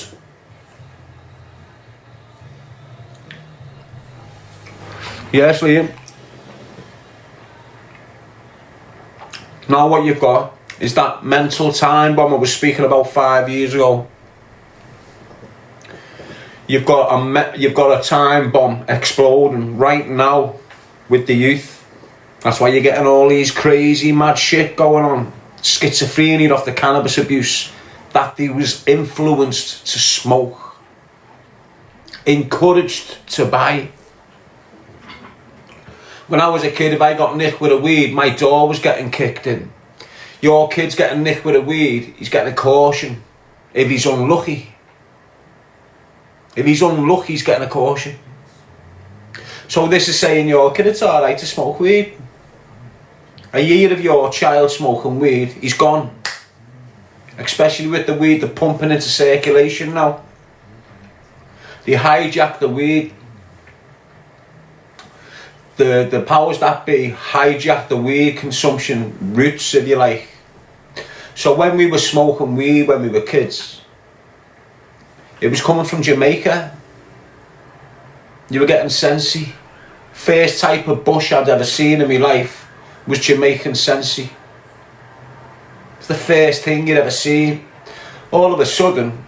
Yes, Liam. Now what you've got is that mental time bomb I was speaking about 5 years ago. You've got a time bomb exploding right now with the youth. That's why you're getting all these crazy mad shit going on. Schizophrenia off the cannabis abuse that they was influenced to smoke, encouraged to buy. When I was a kid, if I got nicked with a weed, my door was getting kicked in. Your kid's getting nicked with a weed, he's getting a caution. If he's unlucky. If he's unlucky, he's getting a caution. So this is saying your kid, it's alright to smoke weed. A year of your child smoking weed, he's gone. Especially with the weed, they're pumping into circulation now. They hijack the weed. The powers that be hijack the weed consumption routes, if you like. So when we were smoking weed when we were kids, it was coming from Jamaica. You were getting Sensi. First type of bush I'd ever seen in my life was Jamaican Sensi. It's the first thing you'd ever seen. All of a sudden,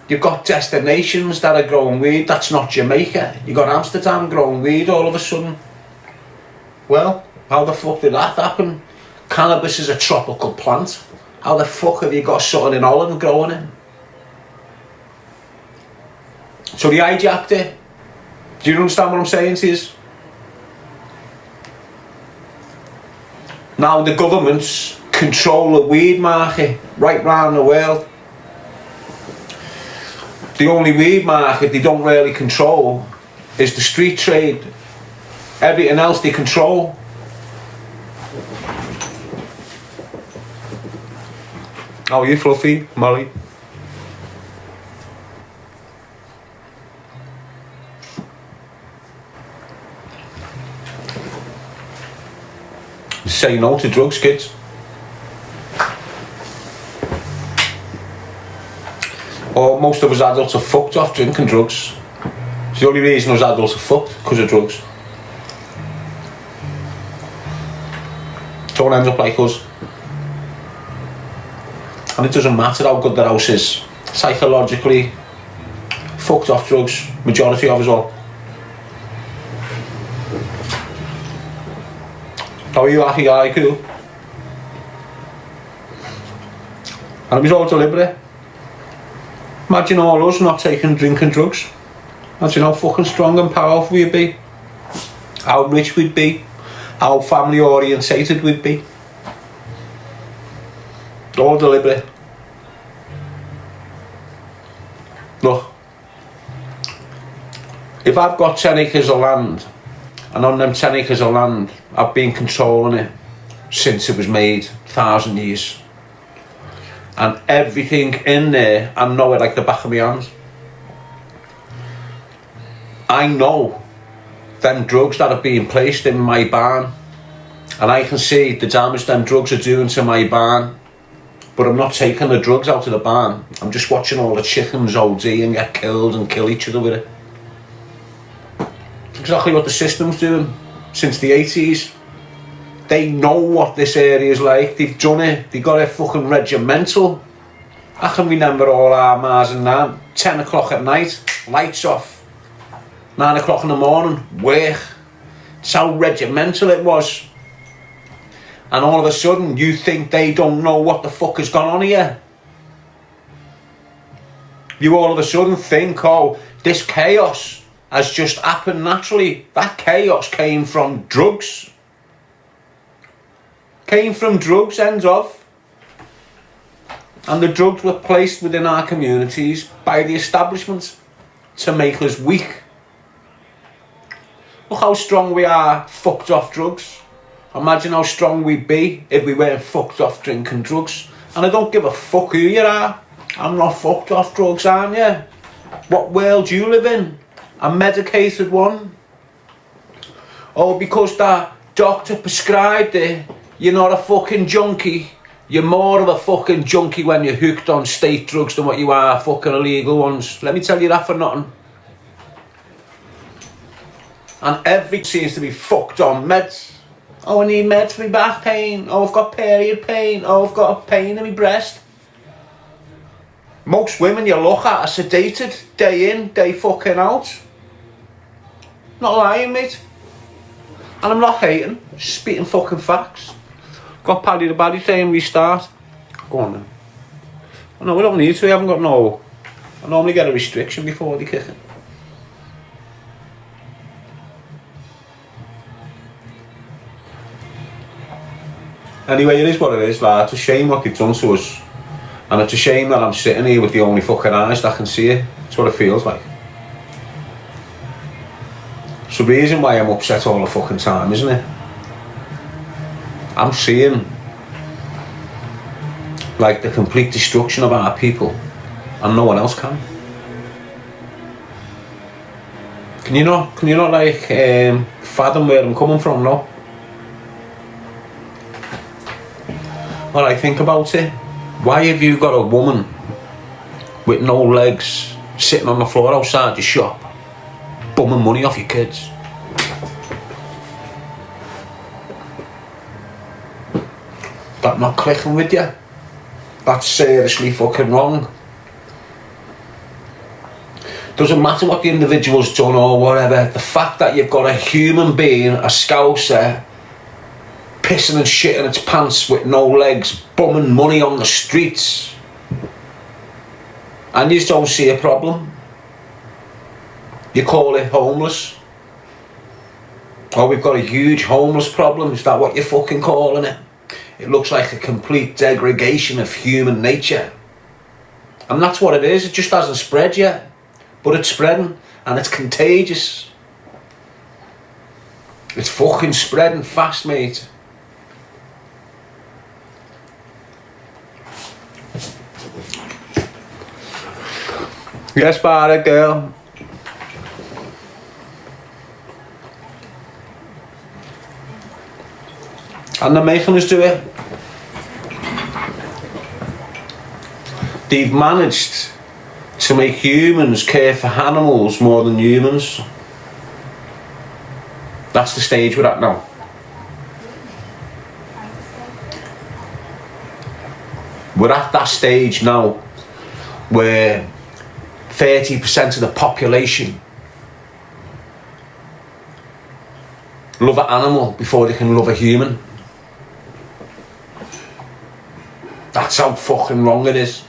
you've got destinations that are growing weed. That's not Jamaica. You've got Amsterdam growing weed all of a sudden. Well, how the fuck did that happen? Cannabis is a tropical plant. How the fuck have you got something in Holland growing it? So they hijacked it. Do you understand what I'm saying to you? Now the governments control the weed market right round the world. The only weed market they don't really control is the street trade. Everything else they control. How are you, Fluffy, Molly? Say no to drugs, kids. Or most of us adults are fucked off drinking drugs. It's the only reason us adults are fucked, because of drugs. Don't end up like us. And it doesn't matter how good the house is. Psychologically, fucked off drugs, majority of us all. How are you, Aki? Cool. And it was all deliberate. Imagine all us not taking drinking drugs. Imagine how fucking strong and powerful we'd be. How rich we'd be. How family orientated we'd be. All deliberate. Look, if I've got 10 acres of land, and on them 10 acres of land, I've been controlling it since it was made, 1,000 years. And everything in there, I know it like the back of my hand. I know them drugs that are being placed in my barn, and I can see the damage them drugs are doing to my barn, but I'm not taking the drugs out of the barn. I'm just watching all the chickens OD and get killed and kill each other with it. It's exactly what the system's doing since the 80s. They know what this area is like. They've done it. They got it fucking regimental. I can remember all our Mars and that. 10 o'clock at night, lights off. 9 o'clock in the morning, work. It's how regimental it was. And all of a sudden, you think they don't know what the fuck has gone on here. You all of a sudden think, oh, this chaos has just happened naturally. That chaos came from drugs. Came from drugs, end of. And the drugs were placed within our communities by the establishment to make us weak. Look how strong we are, fucked off drugs. Imagine how strong we'd be if we weren't fucked off drinking drugs. And I don't give a fuck who you are. I'm not fucked off drugs, aren't you? What world do you live in? A medicated one? Oh, because that doctor prescribed it, you're not a fucking junkie. You're more of a fucking junkie when you're hooked on state drugs than what you are fucking illegal ones. Let me tell you that for nothing. And everything seems to be fucked on meds. Oh, I need meds for my back pain. Oh, I've got period pain. Oh, I've got a pain in my breast. Most women you look at are sedated day in, day fucking out. Not lying, mate. And I'm not hating, just spitting fucking facts. Got Paddy the Baddy saying restart. Go on then. Oh, no, we don't need to. We haven't got no... I normally get a restriction before they kick it. Anyway, it is what it is, lad. It's a shame what they've done to us. And it's a shame that I'm sitting here with the only fucking eyes that can see it. It's what it feels like. It's the reason why I'm upset all the fucking time, isn't it? I'm seeing like the complete destruction of our people, and no one else can. Can you not like fathom where I'm coming from, no? When I think about it, why have you got a woman with no legs sitting on the floor outside your shop, bumming money off your kids? That not clicking with you? That's seriously fucking wrong. Doesn't matter what the individual's done or whatever, the fact that you've got a human being, a scouser, pissing and shitting its pants with no legs, bumming money on the streets, and you just don't see a problem. You call it homeless. Oh, we've got a huge homeless problem. Is that what you're fucking calling it? It looks like a complete degradation of human nature. And that's what it is. It just hasn't spread yet. But it's spreading, and it's contagious. It's fucking spreading fast, mate. Yes, Barry, girl. And they're making us do it. They've managed to make humans care for animals more than humans. That's the stage we're at now. We're at that stage now where 30% of the population love an animal before they can love a human. That's how fucking wrong it is.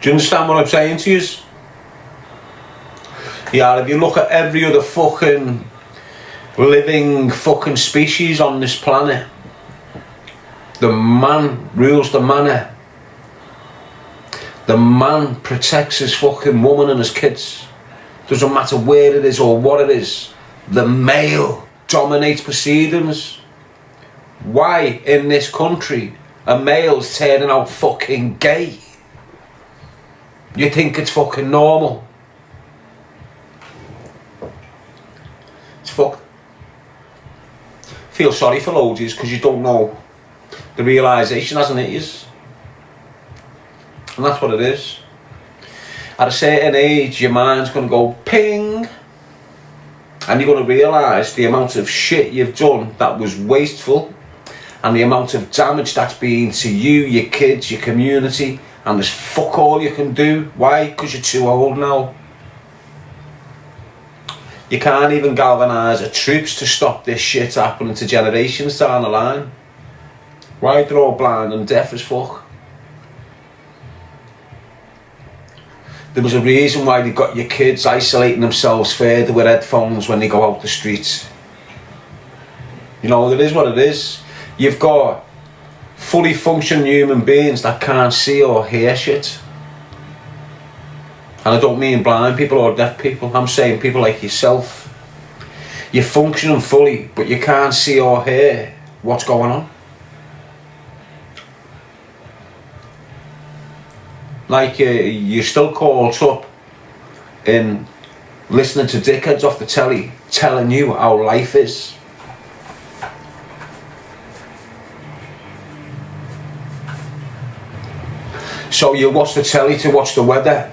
Do you understand what I'm saying to you? Yeah, if you look at every other fucking living fucking species on this planet, the man rules the manor. The man protects his fucking woman and his kids. Doesn't matter where it is or what it is. The male dominates proceedings. Why in this country are males turning out fucking gay? You think it's fucking normal? It's fucked. Feel sorry for loads because you don't know the realisation hasn't hit you. And that's what it is. At a certain age, your mind's going to go ping, and you're going to realise the amount of shit you've done that was wasteful, and the amount of damage that's been to you, your kids, your community, and there's fuck all you can do. Why? Because you're too old now. You can't even galvanise the troops to stop this shit happening to generations down the line. Why? They're all blind and deaf as fuck. There was a reason why they got your kids isolating themselves further with headphones when they go out the streets. You know, it is what it is. You've got fully functioning human beings that can't see or hear shit. And I don't mean blind people or deaf people, I'm saying people like yourself. You're functioning fully, but you can't see or hear what's going on. Like you're still caught up in listening to dickheads off the telly telling you how life is. So you watch the telly to watch the weather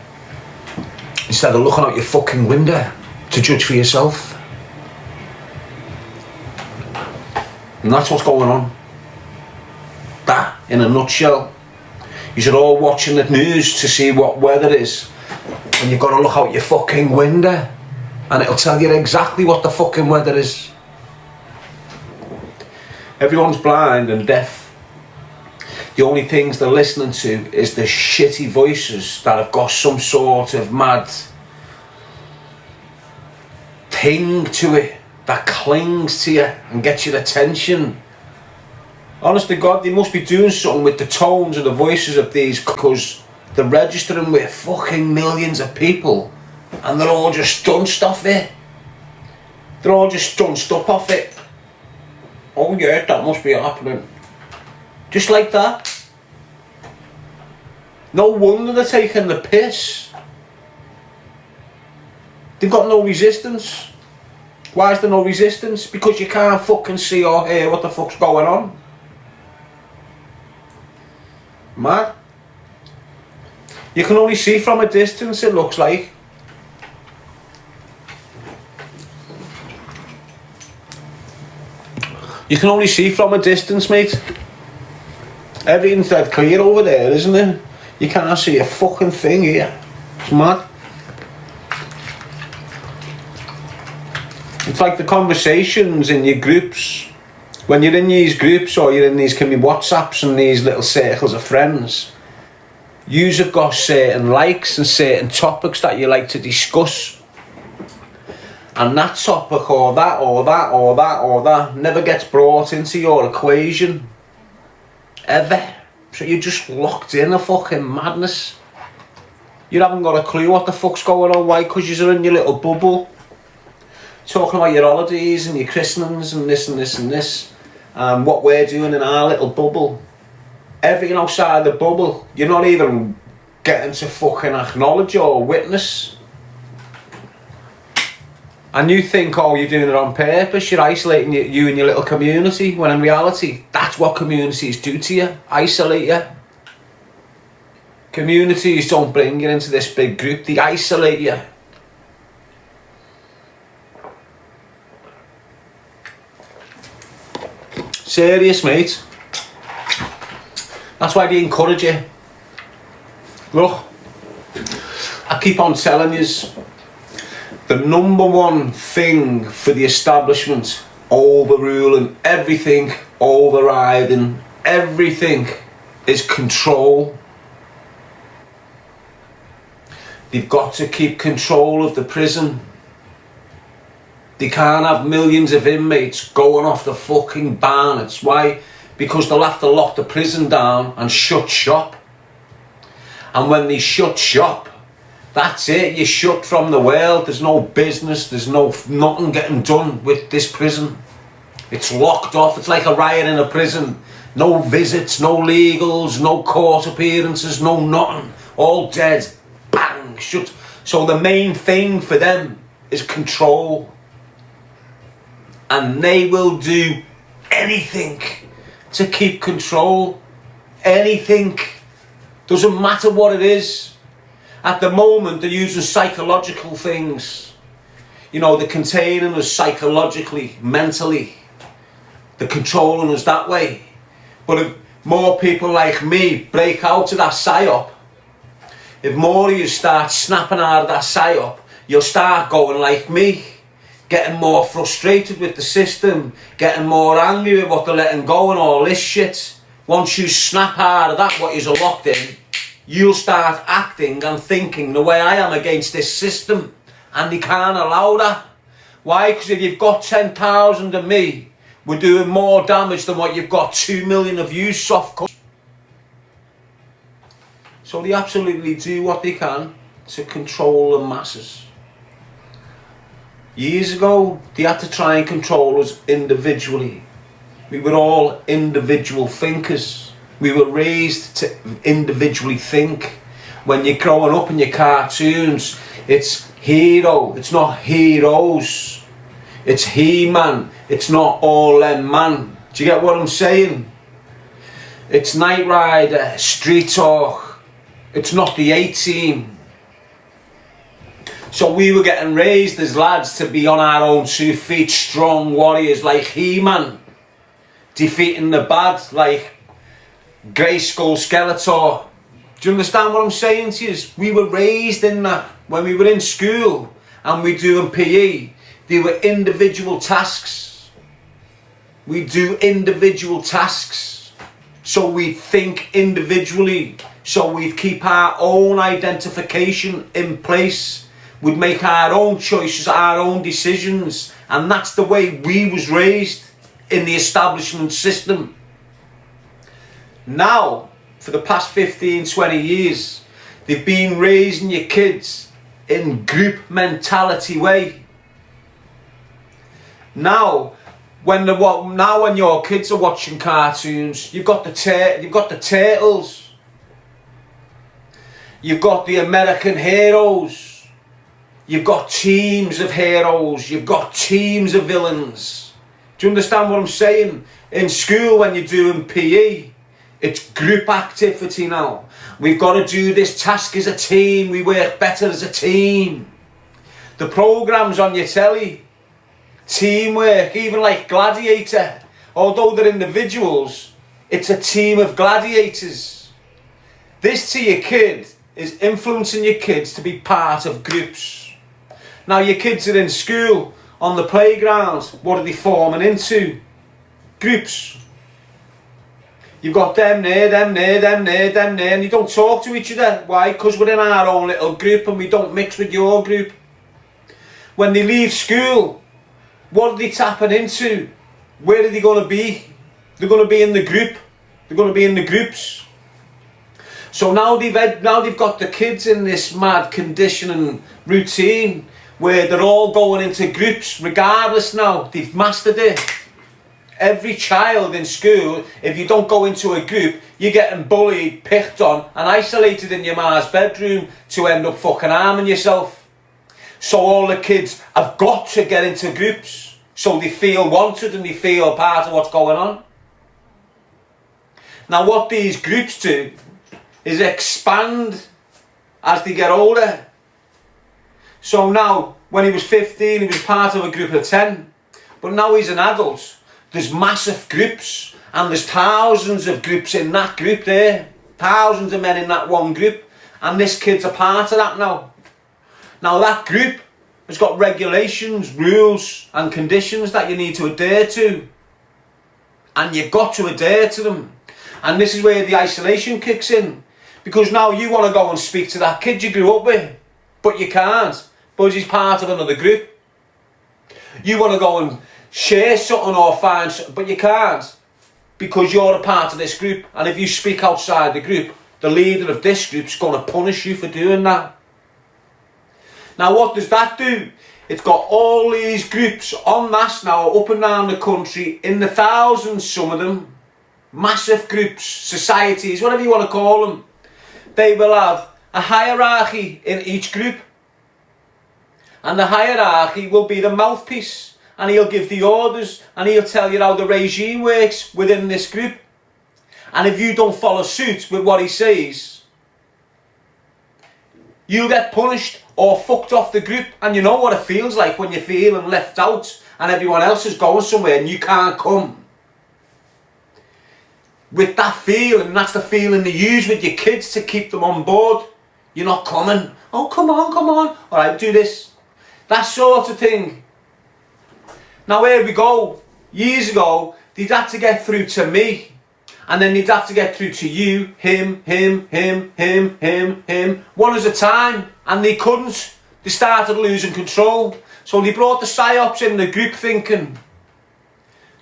instead of looking out your fucking window to judge for yourself. And that's what's going on. That, in a nutshell. You're all watching the news to see what weather is, and you've got to look out your fucking window and it'll tell you exactly what the fucking weather is. Everyone's blind and deaf. The only things they're listening to is the shitty voices that have got some sort of mad thing to it that clings to you and gets your attention. Honest to God, they must be doing something with the tones and the voices of these, because they're registering with fucking millions of people and they're all just stunned off it. They're all just stunned off it. Oh yeah, that must be happening. Just like that. No wonder they're taking the piss. They've got no resistance. Why is there no resistance? Because you can't fucking see or hear what the fuck's going on. Mad. You can only see from a distance, it looks like. You can only see from a distance, mate. Everything's dead clear over there, isn't it? You can't see a fucking thing here. It's mad. It's like the conversations in your groups. When you're in these groups or you're in these WhatsApps and these little circles of friends, yous have got certain likes and certain topics that you like to discuss. And that topic or that or that or that or that never gets brought into your equation. Ever. So you're just locked in a fucking madness. You haven't got a clue what the fuck's going on. Why? Because you're in your little bubble. Talking about your holidays and your christenings and this and this and this. And what we're doing in our little bubble. Everything outside the bubble, you're not even getting to fucking acknowledge or witness. And you think, oh, you're doing it on purpose, you're isolating you and your little community, when in reality, that's what communities do to you, isolate you. Communities don't bring you into this big group, they isolate you. Serious, mate. That's why they encourage you. Look, I keep on telling you, the number one thing for the establishment, overruling everything, overriding everything, is control. They've got to keep control of the prison. They can't have millions of inmates going off the fucking barnets. Why? Because they'll have to lock the prison down and shut shop. And when they shut shop, that's it. You're shut from the world. There's no business. There's nothing getting done with this prison. It's locked off. It's like a riot in a prison. No visits, no legals, no court appearances, no nothing. All dead. Bang, shut. So the main thing for them is control. And they will do anything to keep control. Anything. Doesn't matter what it is. At the moment, they're using psychological things. You know, they're containing us psychologically, mentally. They're controlling us that way. But if more people like me break out of that psyop, if more of you start snapping out of that psyop, you'll start going like me. Getting more frustrated with the system, getting more angry with what they're letting go and all this shit. Once you snap out of that, what you're locked in, you'll start acting and thinking the way I am against this system. And they can't allow that. Why? Because if you've got 10,000 of me, we're doing more damage than what you've got 2 million of you soft cuts. So they absolutely do what they can to control the masses. Years ago, they had to try and control us individually. We were all individual thinkers. We were raised to individually think. When you're growing up in your cartoons, it's hero, it's not heroes. It's He-Man, it's not all them man. Do you get what I'm saying? It's Knight Rider, Street Talk. It's not the A-Team. So we were getting raised as lads to be on our own 2 feet, strong warriors like He-Man, defeating the bad like Grayskull Skeletor. Do you understand what I'm saying to you? We were raised in that. When we were in school and we doing PE, they were individual tasks. We do individual tasks. So we think individually. So we keep our own identification in place. We'd make our own choices, our own decisions. And that's the way we was raised in the establishment system. Now, for the past 15, 20 years, they've been raising your kids in group mentality way. Now when your kids are watching cartoons, you've got the turtles, you've got the American heroes. You've got teams of heroes, you've got teams of villains. Do you understand what I'm saying? In school, when you're doing PE, it's group activity now. We've got to do this task as a team, we work better as a team. The programmes on your telly, teamwork, even like Gladiator, although they're individuals, it's a team of gladiators. This to your kid is influencing your kids to be part of groups. Now your kids are in school, on the playground, what are they forming into? Groups. You've got them there, them there, them there, them there, and you don't talk to each other. Why? Because we're in our own little group and we don't mix with your group. When they leave school, what are they tapping into? Where are they going to be? They're going to be in the group. They're going to be in the groups. So now they've got the kids in this mad conditioning routine where they're all going into groups regardless now. They've mastered it. Every child in school, if you don't go into a group, you're getting bullied, picked on and isolated in your ma's bedroom to end up fucking harming yourself. So all the kids have got to get into groups so they feel wanted and they feel part of what's going on. Now what these groups do is expand as they get older. So now, when he was 15, he was part of a group of 10. But now he's an adult. there's massive groups, and there's thousands of groups in that group there. Thousands of men in that one group. And this kid's a part of that now. Now that group has got regulations, rules and conditions that you need to adhere to. And you've got to adhere to them. And this is where the isolation kicks in. Because now you want to go and speak to that kid you grew up with. But you can't. Because he's part of another group. You want to go and share something or find something. But you can't. Because you're a part of this group. And if you speak outside the group, the leader of this group's going to punish you for doing that. Now what does that do? It's got all these groups en masse now up and down the country, in the thousands, some of them. Massive groups, societies, whatever you want to call them. They will have a hierarchy in each group. And the hierarchy will be the mouthpiece. And he'll give the orders, and he'll tell you how the regime works within this group. And if you don't follow suit with what he says, you'll get punished or fucked off the group. And you know what it feels like when you're feeling left out and everyone else is going somewhere and you can't come. With that feeling, that's the feeling they use with your kids to keep them on board. You're not coming. Oh, come on, come on. All right, do this. That sort of thing. Now here we go. Years ago, they'd had to get through to me. And then they'd have to get through to you, him, one at a time. And they couldn't. They started losing control. So they brought the psyops in, the group thinking.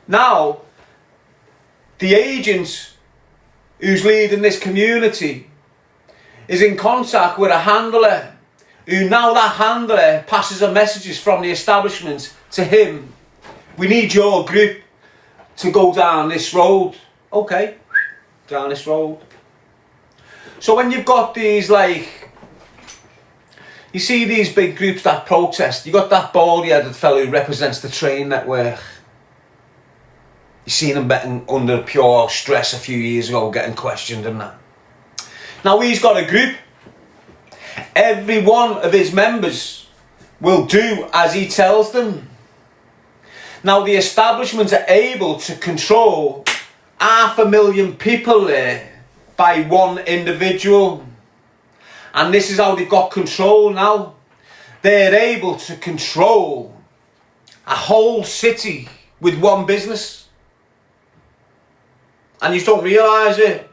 Now, the agent who's leading this community is in contact with a handler, who now that handler passes the messages from the establishment to him. We need your group to go down this road. Okay, down this road. So when you've got these, like, you see these big groups that protest, you got that bald-headed fellow who represents the train network. You seen him getting under pure stress a few years ago, getting questioned and that. Now he's got a group. Every one of his members will do as he tells them. Now the establishment are able to control 500,000 people there by one individual. And this is how they've got control now. They're able to control a whole city with one business. And you don't realise it.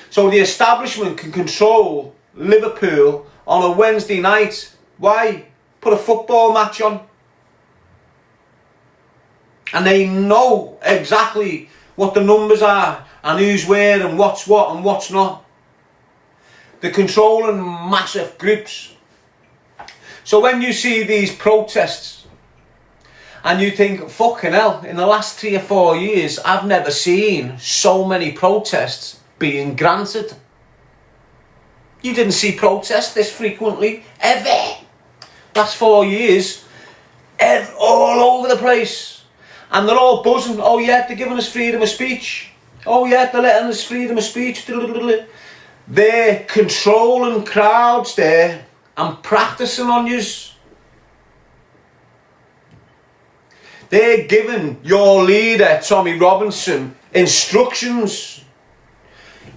So the establishment can control Liverpool on a Wednesday night. Why? Put a football match on. And they know exactly what the numbers are and who's where and what's what and what's not. They're controlling massive groups. So when you see these protests and you think, fucking hell, in the last 3 or 4 years, I've never seen so many protests being granted. You didn't see protests this frequently, ever. Last 4 years, all over the place. And they're all buzzing. Oh yeah, they're giving us freedom of speech. Oh yeah, they're letting us freedom of speech. They're controlling crowds there and practicing on yous. They're giving your leader, Tommy Robinson, instructions.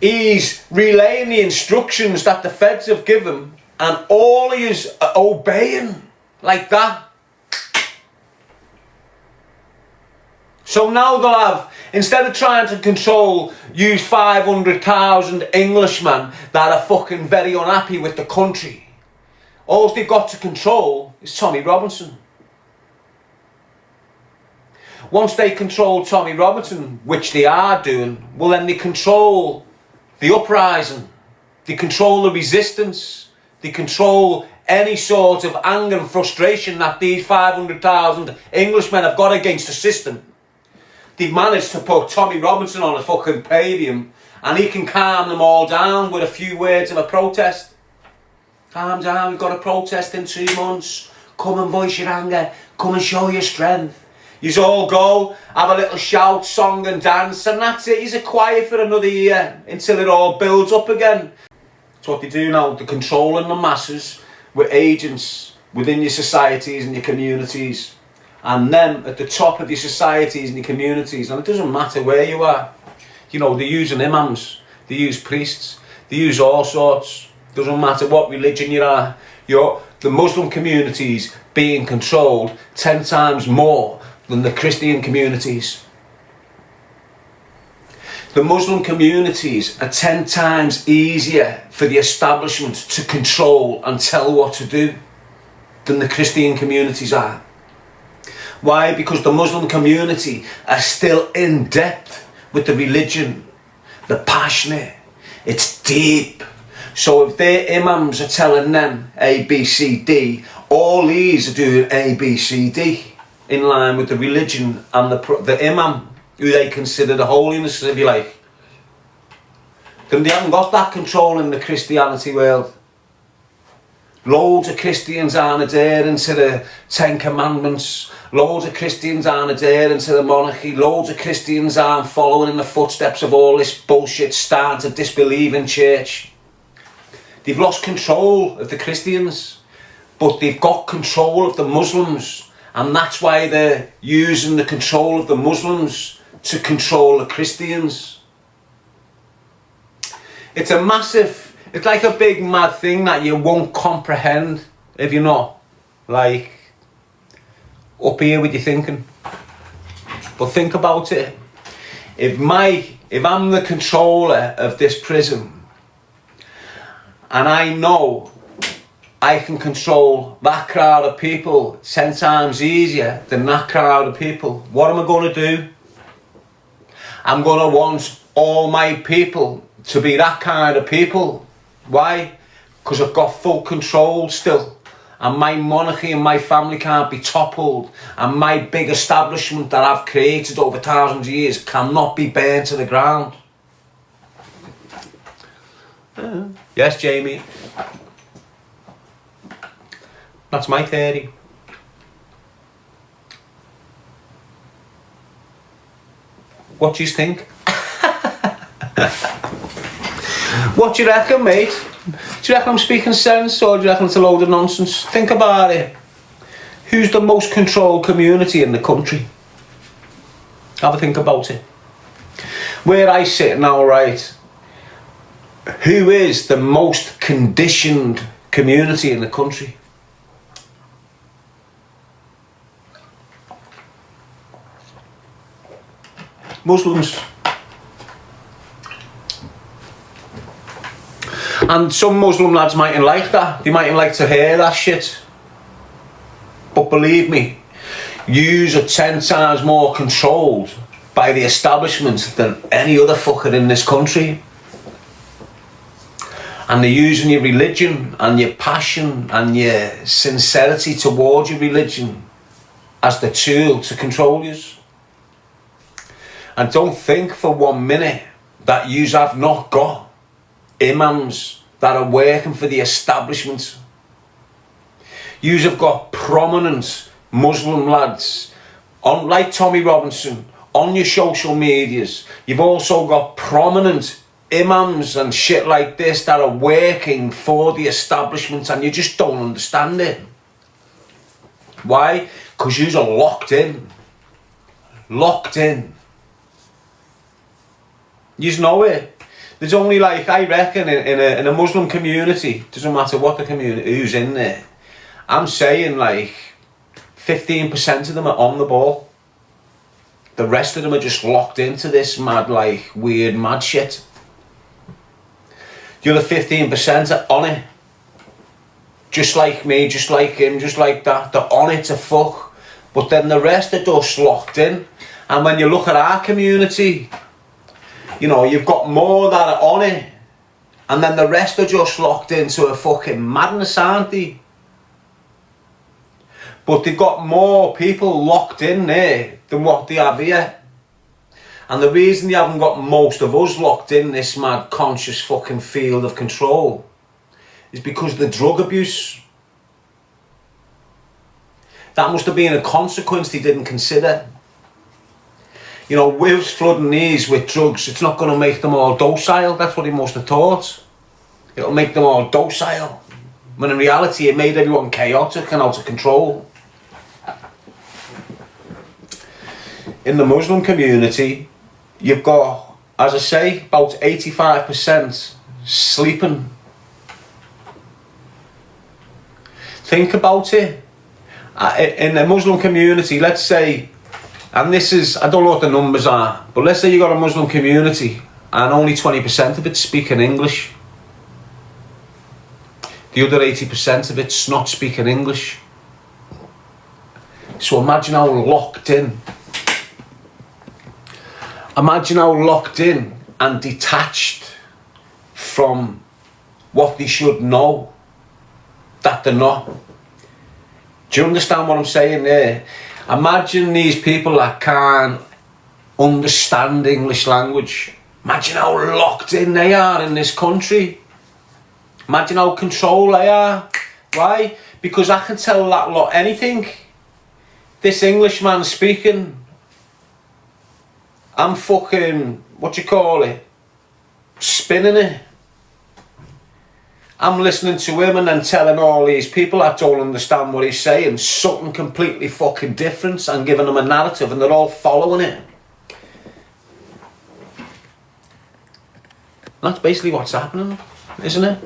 He's relaying the instructions that the feds have given, and all he is obeying like that. So now they'll have, instead of trying to control, use 500,000 Englishmen that are fucking very unhappy with the country, all they've got to control is Tommy Robinson. Once they control Tommy Robinson, which they are doing, well then they control the uprising, they control the resistance, they control any sort of anger and frustration that these 500,000 Englishmen have got against the system. They've managed to put Tommy Robinson on a fucking podium and he can calm them all down with a few words of a protest. Calm down, we've got a protest in 2 months. Come and voice your anger. Come and show your strength. Yous all go, have a little shout, song and dance, and that's it. You're quiet for another year until it all builds up again. That's what they do now. They're controlling the masses with agents within your societies and your communities. and them at the top of your societies and your communities, and it doesn't matter where you are. You know, they're using imams, they use priests, they use all sorts. Doesn't matter what religion you are. The Muslim communities being controlled 10 times more than the Christian communities. The Muslim communities are 10 times easier for the establishment to control and tell what to do than the Christian communities are. Why? Because the Muslim community are still in depth with the religion. They're passionate. It's deep. So if their imams are telling them A, B, C, D, all these are doing A, B, C, D in line with the religion and the imam, who they consider the holiness, if you like. Then they haven't got that control in the Christianity world. Loads of Christians aren't adhering to the 10 Commandments. Loads of Christians aren't adhering to the monarchy. Loads of Christians aren't following in the footsteps of all this bullshit, starting to disbelieve in church. They've lost control of the Christians, but they've got control of the Muslims, and that's why they're using the control of the Muslims to control the Christians. It's a massive, it's like a big mad thing that you won't comprehend if you're not like up here with your thinking. But think about it. If I'm the controller of this prison, and I know I can control that crowd of people 10 times easier than that crowd of people, what am I going to do? I'm going to want all my people to be that kind of people. Why? Because I've got full control still, and my monarchy and my family can't be toppled, and my big establishment that I've created over thousands of years cannot be burnt to the ground. Yes, Jamie. That's my theory. What do you think? What do you reckon, mate? Do you reckon I'm speaking sense, or do you reckon it's a load of nonsense? Think about it. Who's the most controlled community in the country? Have a think about it. Where I sit now, right? Who is the most conditioned community in the country? Muslims. And some Muslim lads mightn't like that. They mightn't like to hear that shit. But believe me, yous are 10 times more controlled by the establishment than any other fucker in this country. And they're using your religion and your passion and your sincerity towards your religion as the tool to control you. And don't think for 1 minute that yous have not got imams that are working for the establishment. Yous have got prominent Muslim lads, on like Tommy Robinson, on your social medias. You've also got prominent imams and shit like this that are working for the establishment, and you just don't understand it. Why? Because yous are locked in. Locked in. Yous know it. There's only, like, I reckon in a Muslim community, doesn't matter what the community, who's in there, I'm saying like 15% of them are on the ball. The rest of them are just locked into this mad, like, weird mad shit. The other 15% are on it. Just like me, just like him, just like that. They're on it to fuck. But then the rest are just locked in. And when you look at our community, you know, you've got more that are on it, and then the rest are just locked into a fucking madness, aren't they? But they've got more people locked in there than what they have here. And the reason they haven't got most of us locked in this mad conscious fucking field of control is because of the drug abuse. That must have been a consequence they didn't consider. You know, with flooding these with drugs, it's not going to make them all docile. That's what he must have thought. It'll make them all docile. When in reality, it made everyone chaotic and out of control. in the Muslim community, you've got, as I say, about 85% sleeping. Think about it. In the Muslim community, let's say, and this is, I don't know what the numbers are, but let's say you got a Muslim community and only 20% of it's speaking English. The other 80% of it's not speaking English. So imagine how locked in. Imagine how locked in and detached from what they should know that they're not. Do you understand what I'm saying there? Imagine these people that can't understand English language. Imagine how locked in they are in this country. Imagine how controlled they are. Why? Because I can tell that lot anything. This Englishman speaking, I'm fucking, what do you call it? Spinning it. I'm listening to him and then telling all these people that don't understand what he's saying something completely fucking different and giving them a narrative, and they're all following it. That's basically what's happening, isn't it?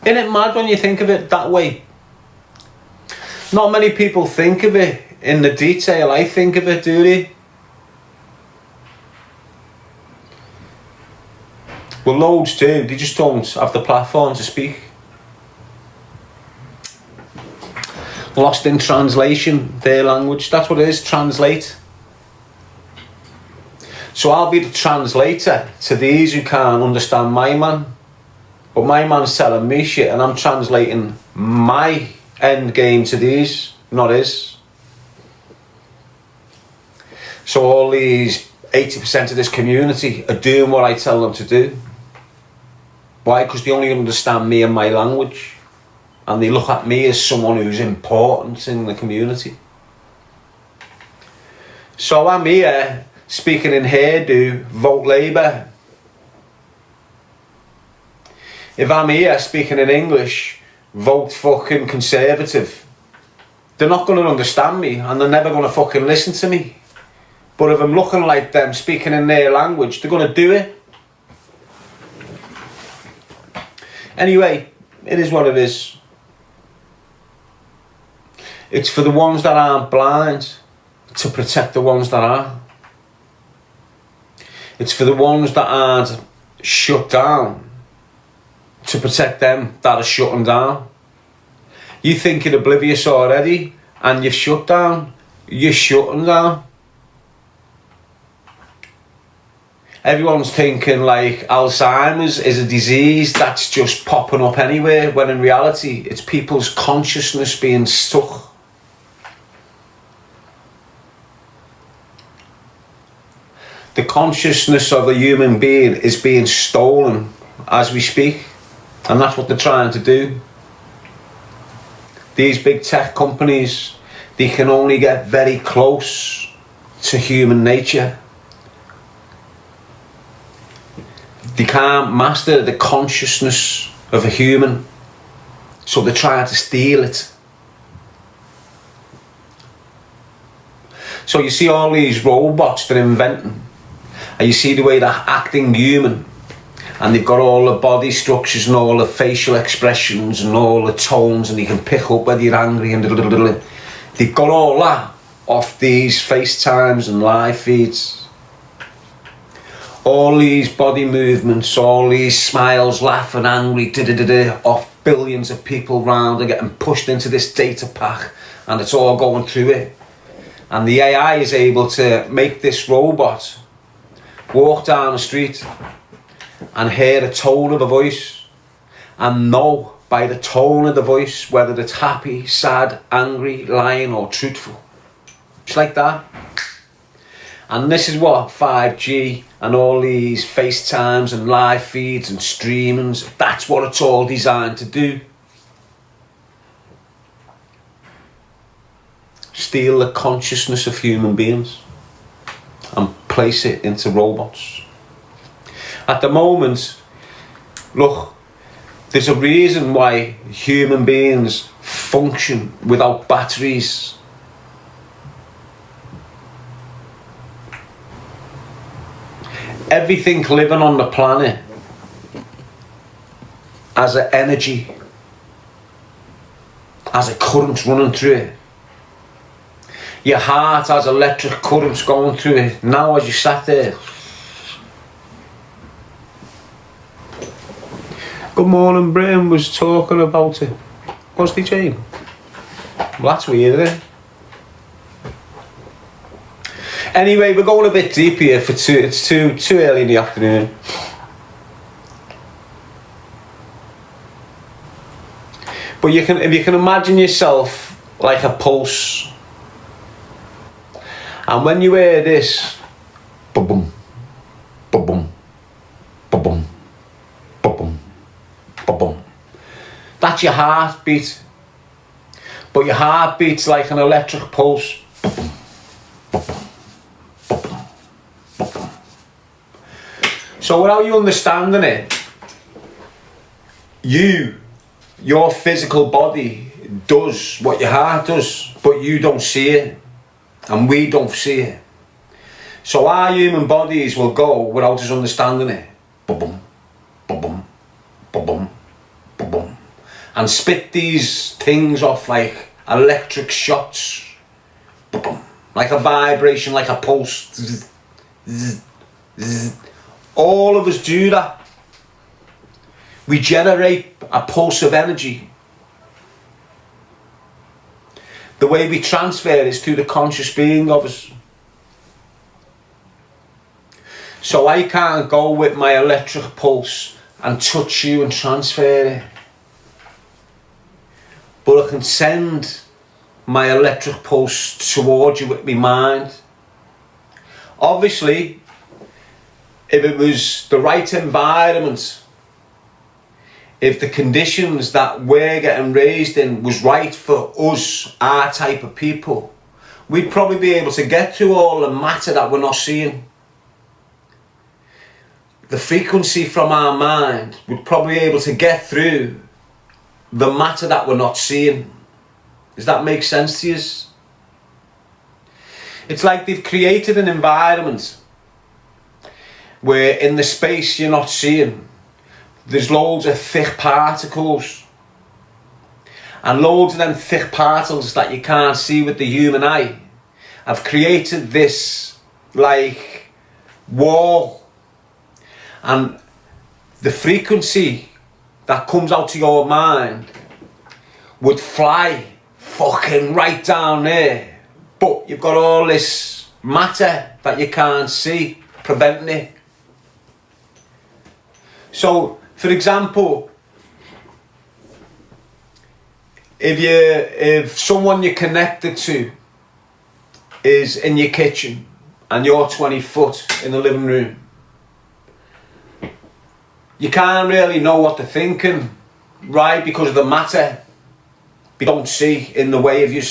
Isn't it mad when you think of it that way? Not many people think of it in the detail I think of it, do they? Well, loads do. They just don't have the platform to speak. Lost in translation, their language. That's what it is, translate. So I'll be the translator to these who can't understand my man. But my man's telling me shit and I'm translating my end game to these, not his. So all these 80% of this community are doing what I tell them to do. Why? Because they only understand me and my language. And they look at me as someone who's important in the community. So I'm here speaking in hairdo, vote Labour. If I'm here speaking in English, vote fucking Conservative. They're not going to understand me and they're never going to fucking listen to me. But if I'm looking like them, speaking in their language, they're going to do it. Anyway, it is what it is. It's for the ones that aren't blind to protect the ones that are. It's for the ones that aren't shut down to protect them that are shutting down. You think you're oblivious already and you've shut down. You're shutting down. Everyone's thinking like Alzheimer's is a disease that's just popping up anywhere, when in reality it's people's consciousness being stuck. The consciousness of a human being is being stolen as we speak, and that's what they're trying to do. These big tech companies, they can only get very close to human nature. They can't master the consciousness of a human, so they're trying to steal it. So you see all these robots they're inventing, and you see the way they're acting human, and they've got all the body structures and all the facial expressions and all the tones, and you can pick up whether you're angry and they've got all that off these FaceTimes and live feeds. All these body movements, all these smiles, laughing, angry, off billions of people round are getting pushed into this data pack, and it's all going through it. And the AI is able to make this robot walk down the street and hear the tone of the voice and know by the tone of the voice whether it's happy, sad, angry, lying or truthful. Just like that. And this is what 5G and all these FaceTimes and live feeds and streamings, that's what it's all designed to do. Steal the consciousness of human beings and place it into robots. At the moment, look, there's a reason why human beings function without batteries. Everything living on the planet has an energy, has a current running through it. Your heart has electric currents going through it. Now as you sat there. Good morning, Britain was talking about it. What's the chain? Well, that's weird, isn't it? Anyway, we're going a bit deep here for it's too early in the afternoon. But if you can imagine yourself like a pulse, and when you hear this, ba-boom, ba-boom, ba-boom, ba-boom, ba-boom, that's your heartbeat. But your heartbeat's like an electric pulse. Ba-boom, ba-boom, ba-boom, ba-boom. So without you understanding it, your physical body does what your heart does, but you don't see it, and we don't see it. So our human bodies will go without us understanding it, ba-boom, ba-boom, ba-boom, ba-boom, and spit these things off like electric shots, ba-boom, like a vibration, like a pulse. Zzz, zzz, zzz. All of us do that. We generate a pulse of energy. The way we transfer is through the conscious being of us. So I can't go with my electric pulse and touch you and transfer it. But I can send my electric pulse towards you with my mind. Obviously, if it was the right environment, if the conditions that we're getting raised in was right for us, our type of people, we'd probably be able to get through all the matter that we're not seeing. The frequency from our mind would probably be able to get through the matter that we're not seeing. Does that make sense to you? It's like they've created an environment where in the space you're not seeing, there's loads of thick particles, and loads of them thick particles that you can't see with the human eye have created this like wall, and the frequency that comes out of your mind would fly fucking right down there, but you've got all this matter that you can't see preventing it. So for example, if someone you're connected to is in your kitchen and you're 20 foot in the living room, you can't really know what they're thinking, right? Because of the matter we don't see in the way of you.